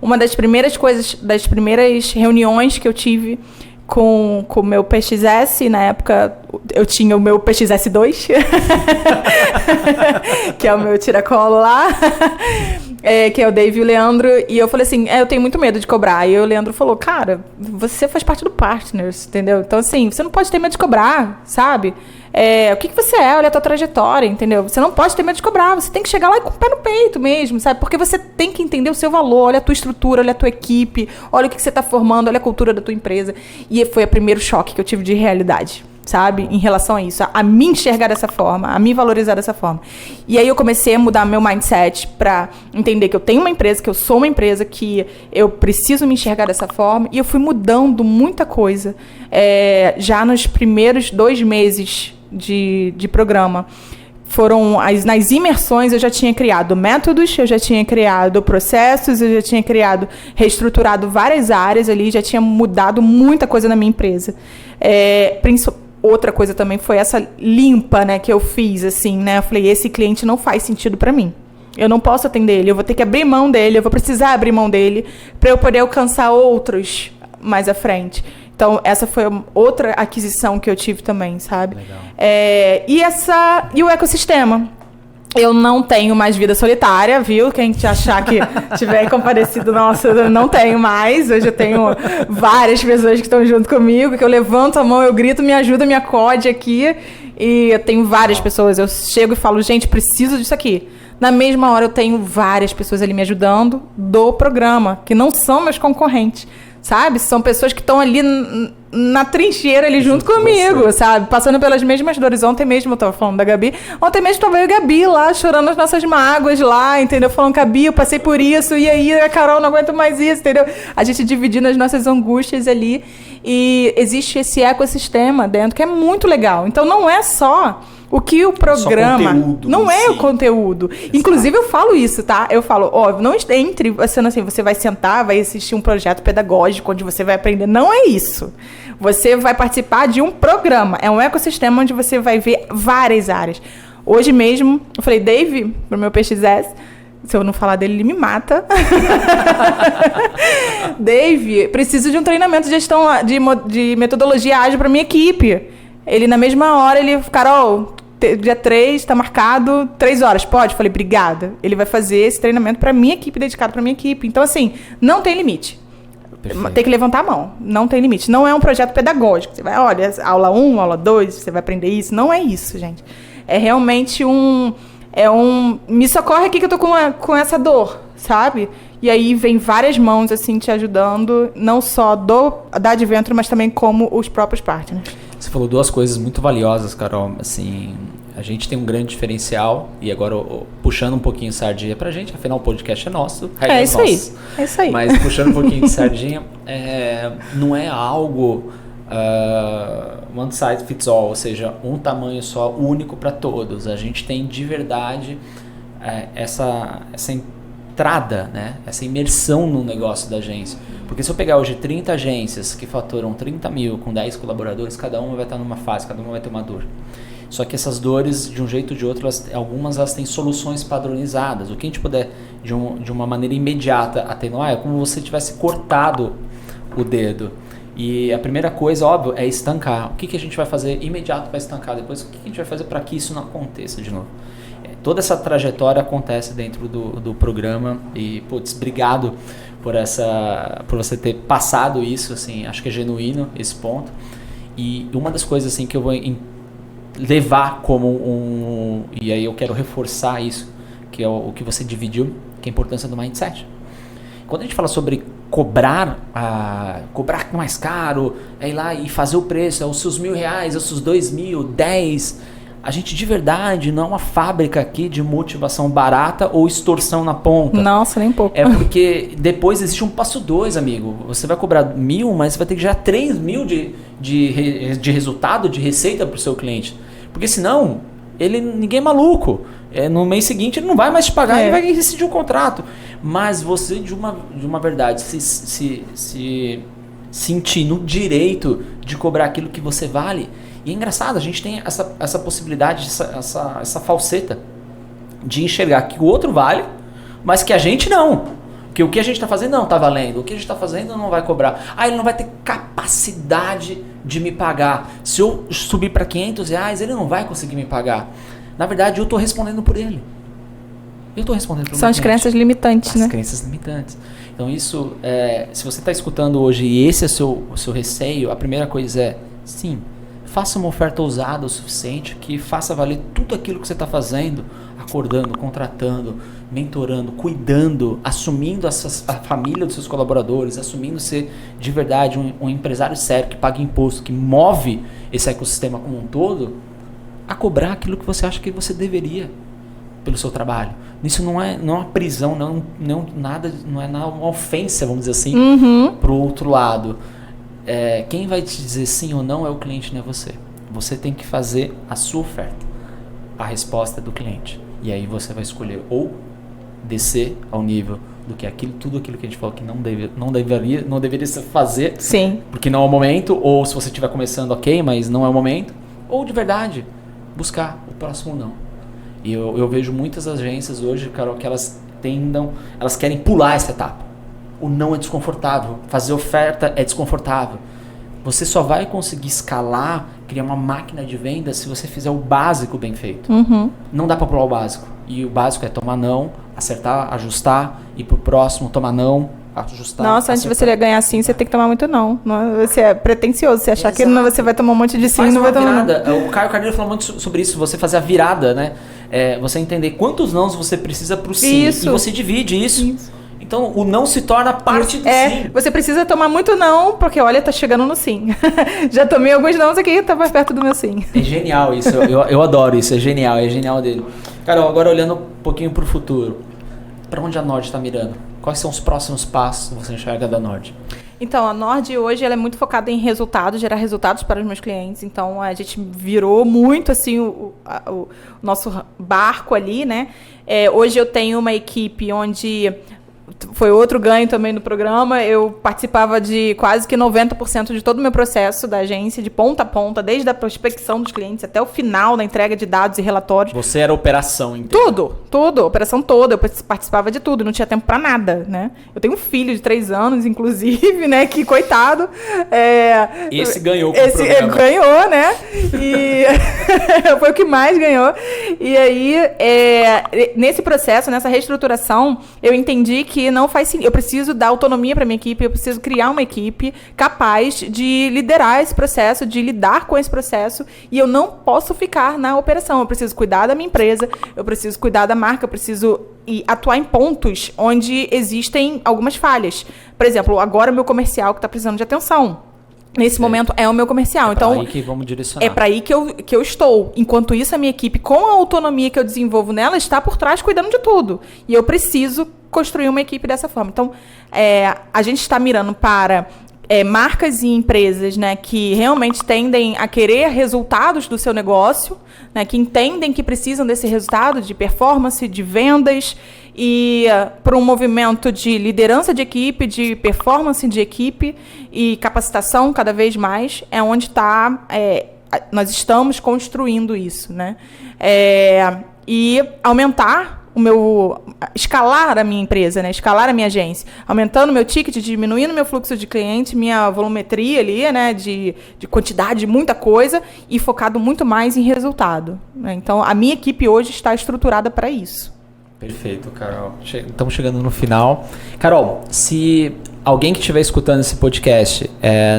Uma das primeiras coisas, das primeiras reuniões que eu tive com o meu PXS, na época eu tinha o meu PXS2, que é o meu tiracolo lá, que é o Dave e o Leandro, e eu falei assim, eu tenho muito medo de cobrar. E o Leandro falou, cara, você faz parte do Partners, entendeu? Então assim, você não pode ter medo de cobrar, sabe? O que você é, olha a tua trajetória, entendeu? Você não pode ter medo de cobrar, você tem que chegar lá com o pé no peito mesmo, sabe? Porque você tem que entender o seu valor, olha a tua estrutura, olha a tua equipe, olha o que você está formando, olha a cultura da tua empresa. E foi o primeiro choque que eu tive de realidade, sabe? Em relação a isso, a me enxergar dessa forma, a me valorizar dessa forma. E aí eu comecei a mudar meu mindset para entender que eu tenho uma empresa, que eu sou uma empresa, que eu preciso me enxergar dessa forma. E eu fui mudando muita coisa já nos primeiros 2 meses de programa. nas imersões eu já tinha criado métodos, eu já tinha criado processos, eu já tinha reestruturado várias áreas ali, já tinha mudado muita coisa na minha empresa. Outra coisa também foi essa limpa, né, que eu fiz, assim, né? Eu falei, esse cliente não faz sentido para mim. Eu não posso atender ele, eu vou ter que abrir mão dele, eu vou precisar abrir mão dele para eu poder alcançar outros mais à frente. Então, essa foi outra aquisição que eu tive também, sabe? Legal. E o ecossistema. Eu não tenho mais vida solitária, viu? Quem te achar que tiver comparecido, nossa, eu não tenho mais. Hoje eu tenho várias pessoas que estão junto comigo, que eu levanto a mão, eu grito, me ajuda, me acode aqui. E eu tenho várias pessoas. Eu chego e falo, gente, preciso disso aqui. Na mesma hora eu tenho várias pessoas ali me ajudando do programa, que não são meus concorrentes. Sabe? São pessoas que estão ali na trincheira ali junto comigo, sabe? Passando pelas mesmas dores. Ontem mesmo eu tava falando da Gabi. Ontem mesmo tava eu e a Gabi lá, chorando as nossas mágoas lá, entendeu? Falando, Gabi, eu passei por isso. E aí, a Carol, não aguento mais isso, entendeu? A gente dividindo as nossas angústias ali. E existe esse ecossistema dentro que é muito legal. Então, não é só o que o programa... Não é o conteúdo. Exato. Inclusive, eu falo isso, tá? Eu falo, não entre, sendo assim, você vai sentar, vai assistir um projeto pedagógico onde você vai aprender. Não é isso. Você vai participar de um programa. É um ecossistema onde você vai ver várias áreas. Hoje mesmo, eu falei, Dave, pro meu PXS, se eu não falar dele, ele me mata. Dave, preciso de um treinamento de gestão de metodologia ágil para minha equipe. Ele, na mesma hora, Carol, dia 3, tá marcado 3 horas, pode? Falei, obrigada. Ele vai fazer esse treinamento para minha equipe, dedicado para minha equipe. Então, assim, não tem limite. Perfeito. Tem que levantar a mão. Não tem limite. Não é um projeto pedagógico. Você vai, olha, aula 1, aula 2, você vai aprender isso. Não é isso, gente. É realmente me socorre aqui que eu tô com essa sabe? E aí vem várias mãos, assim, te ajudando, não só da Adventure, mas também como os próprios partners. Você falou 2 coisas muito valiosas, Carol. Assim, a gente tem um grande diferencial, e agora puxando um pouquinho de sardinha pra gente, afinal o podcast é nosso. É isso aí. Mas puxando um pouquinho de sardinha, não é algo one size fits all, ou seja, um tamanho só, único para todos. A gente tem de verdade essa entrada, né? Essa imersão no negócio da agência. Porque se eu pegar hoje 30 agências que faturam 30 mil com 10 colaboradores, cada uma vai estar numa fase, cada uma vai ter uma dor. Só que essas dores, de um jeito ou de outro, algumas elas têm soluções padronizadas. O que a gente puder, de uma maneira imediata, atenuar, é como se você tivesse cortado o dedo. E a primeira coisa, óbvio, é estancar. O que a gente vai fazer imediato para estancar? Depois, o que a gente vai fazer para que isso não aconteça de novo? Toda essa trajetória acontece dentro do programa. E, putz, obrigado por você ter passado isso, assim, acho que é genuíno esse ponto. E uma das coisas assim que eu vou levar como e aí eu quero reforçar isso, que é o que você dividiu, que é a importância do mindset. Quando a gente fala sobre cobrar mais caro, é ir lá e fazer o preço, é os seus R$1.000, é os seus 2.000, 10. A gente de verdade não é uma fábrica aqui de motivação barata ou extorsão na ponta. Nossa, nem pouco. É porque depois existe um passo 2, amigo. Você vai cobrar 1.000, mas você vai ter que gerar 3.000 de resultado, de receita para o seu cliente. Porque senão, ninguém é maluco. No mês seguinte ele não vai mais te pagar, ele vai rescindir o contrato. Mas você, de uma verdade, se sentir no direito de cobrar aquilo que você vale. E é engraçado, a gente tem essa possibilidade, essa falseta de enxergar que o outro vale, mas que a gente não. Que o que a gente está fazendo não está valendo, o que a gente está fazendo não vai cobrar. Ele não vai ter capacidade de me pagar. Se eu subir para R$500, ele não vai conseguir me pagar. Na verdade, eu estou respondendo por ele. São as crenças limitantes, né? As crenças limitantes. Então isso, se você está escutando hoje e esse é o seu receio, a primeira coisa é, sim, faça uma oferta ousada o suficiente que faça valer tudo aquilo que você está fazendo, acordando, contratando, mentorando, cuidando, assumindo a família dos seus colaboradores, assumindo ser de verdade um empresário sério que paga imposto, que move esse ecossistema como um todo, a cobrar aquilo que você acha que você deveria pelo seu trabalho. Isso não é uma prisão, não é uma ofensa, vamos dizer assim, para o outro lado. Quem vai te dizer sim ou não é o cliente, não é você. Você tem que fazer a sua oferta. a resposta é do cliente. E aí você vai escolher ou descer ao nível do que tudo aquilo que a gente falou que não deveria se fazer, Sim. porque não é o momento, ou se você estiver começando, ok, mas não é o momento, ou de verdade buscar o próximo não. E eu vejo muitas agências hoje, Carol, que elas querem pular essa etapa. O não é desconfortável, fazer oferta é desconfortável. Você só vai conseguir escalar, criar uma máquina de venda se você fizer o básico bem feito. Não dá para pular o básico. E o básico é tomar não, acertar, ajustar, ir pro próximo, tomar não, ajustar. Nossa, antes de você ganhar sim, você tem que tomar muito não. Você é pretencioso, você achar que você vai tomar um monte de sim e não vai tomar não. O Caio Carneiro falou muito sobre isso, você fazer a virada, né? Você entender quantos nãos você precisa pro sim. Isso. E você divide isso. Então, o não se torna parte do sim. Você precisa tomar muito não, porque olha, tá chegando no sim. Já tomei alguns nãos aqui, tá mais perto do meu sim. É genial isso, eu adoro isso, é genial dele. Carol, agora olhando um pouquinho pro futuro, para onde a Nord está mirando? Quais são os próximos passos que você enxerga da Nord? Então, a Nord hoje ela é muito focada em resultados, gerar resultados para os meus clientes. Então, a gente virou muito assim o nosso barco ali, né? Hoje eu tenho uma equipe onde... Foi outro ganho também no programa. Eu participava de quase que 90% de todo o meu processo da agência, de ponta a ponta, desde a prospecção dos clientes até o final da entrega de dados e relatórios. Você era a operação inteira? Tudo, a operação toda. Eu participava de tudo, não tinha tempo pra nada, né? Eu tenho um filho de 3 anos, inclusive, né? Que, coitado... Esse ganhou com o programa. Ganhou, né? E foi o que mais ganhou. E aí, nesse processo, nessa reestruturação, eu entendi que não faz sentido. Eu preciso dar autonomia para minha equipe, eu preciso criar uma equipe capaz de liderar esse processo, de lidar com esse processo, e eu não posso ficar na operação. Eu preciso cuidar da minha empresa, eu preciso cuidar da marca, eu preciso atuar em pontos onde existem algumas falhas. Por exemplo, agora o meu comercial que está precisando de atenção. Nesse momento é o meu comercial. Então, é para aí que vamos direcionar. É para aí que eu estou. Enquanto isso, a minha equipe, com a autonomia que eu desenvolvo nela, está por trás cuidando de tudo. E eu preciso construir uma equipe dessa forma. Então, a gente está mirando para marcas e empresas, né, que realmente tendem a querer resultados do seu negócio, né, que entendem que precisam desse resultado de performance, de vendas, e para um movimento de liderança de equipe, de performance de equipe e capacitação cada vez mais, é onde nós estamos construindo isso, né? E aumentar escalar a minha empresa, né? Escalar a minha agência, aumentando meu ticket, diminuindo meu fluxo de cliente, minha volumetria ali, né? De quantidade de muita coisa e focado muito mais em resultado, né? Então, a minha equipe hoje está estruturada para isso. Perfeito, Carol. Estamos chegando no final. Carol, se alguém que estiver escutando esse podcast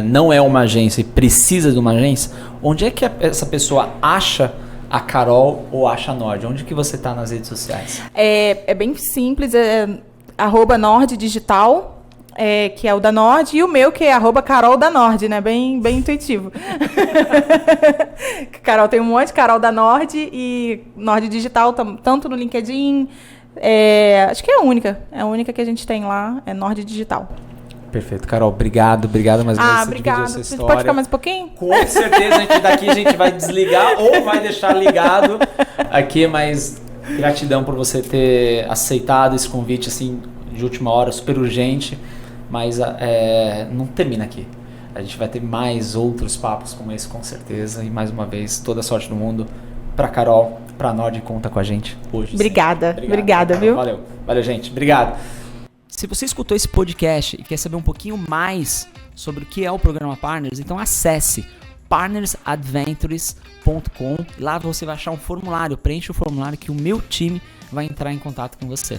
não é uma agência e precisa de uma agência, onde é que essa pessoa acha a Carol ou acha a Nord? Onde que você está nas redes sociais? É bem simples, @norddigital, que é o da Nord, e o meu que é @Carol da Nord, né? Bem intuitivo. Carol tem um monte, Carol da Nord e Nord Digital, tanto no LinkedIn. Acho que é a única que a gente tem lá, é Nord Digital. Perfeito, Carol, obrigado mais uma vez. Obrigada. A gente pode ficar mais um pouquinho? Com certeza, daqui a gente vai desligar ou vai deixar ligado aqui, mas gratidão por você ter aceitado esse convite assim de última hora, super urgente, mas não termina aqui. A gente vai ter mais outros papos como esse, com certeza, e mais uma vez, toda a sorte do mundo pra Carol, pra Nord, conta com a gente hoje. Obrigada, viu? Valeu, gente. Obrigado. Se você escutou esse podcast e quer saber um pouquinho mais sobre o que é o programa Partners, então acesse partnersadventures.com. Lá você vai achar um formulário, preenche o formulário que o meu time vai entrar em contato com você.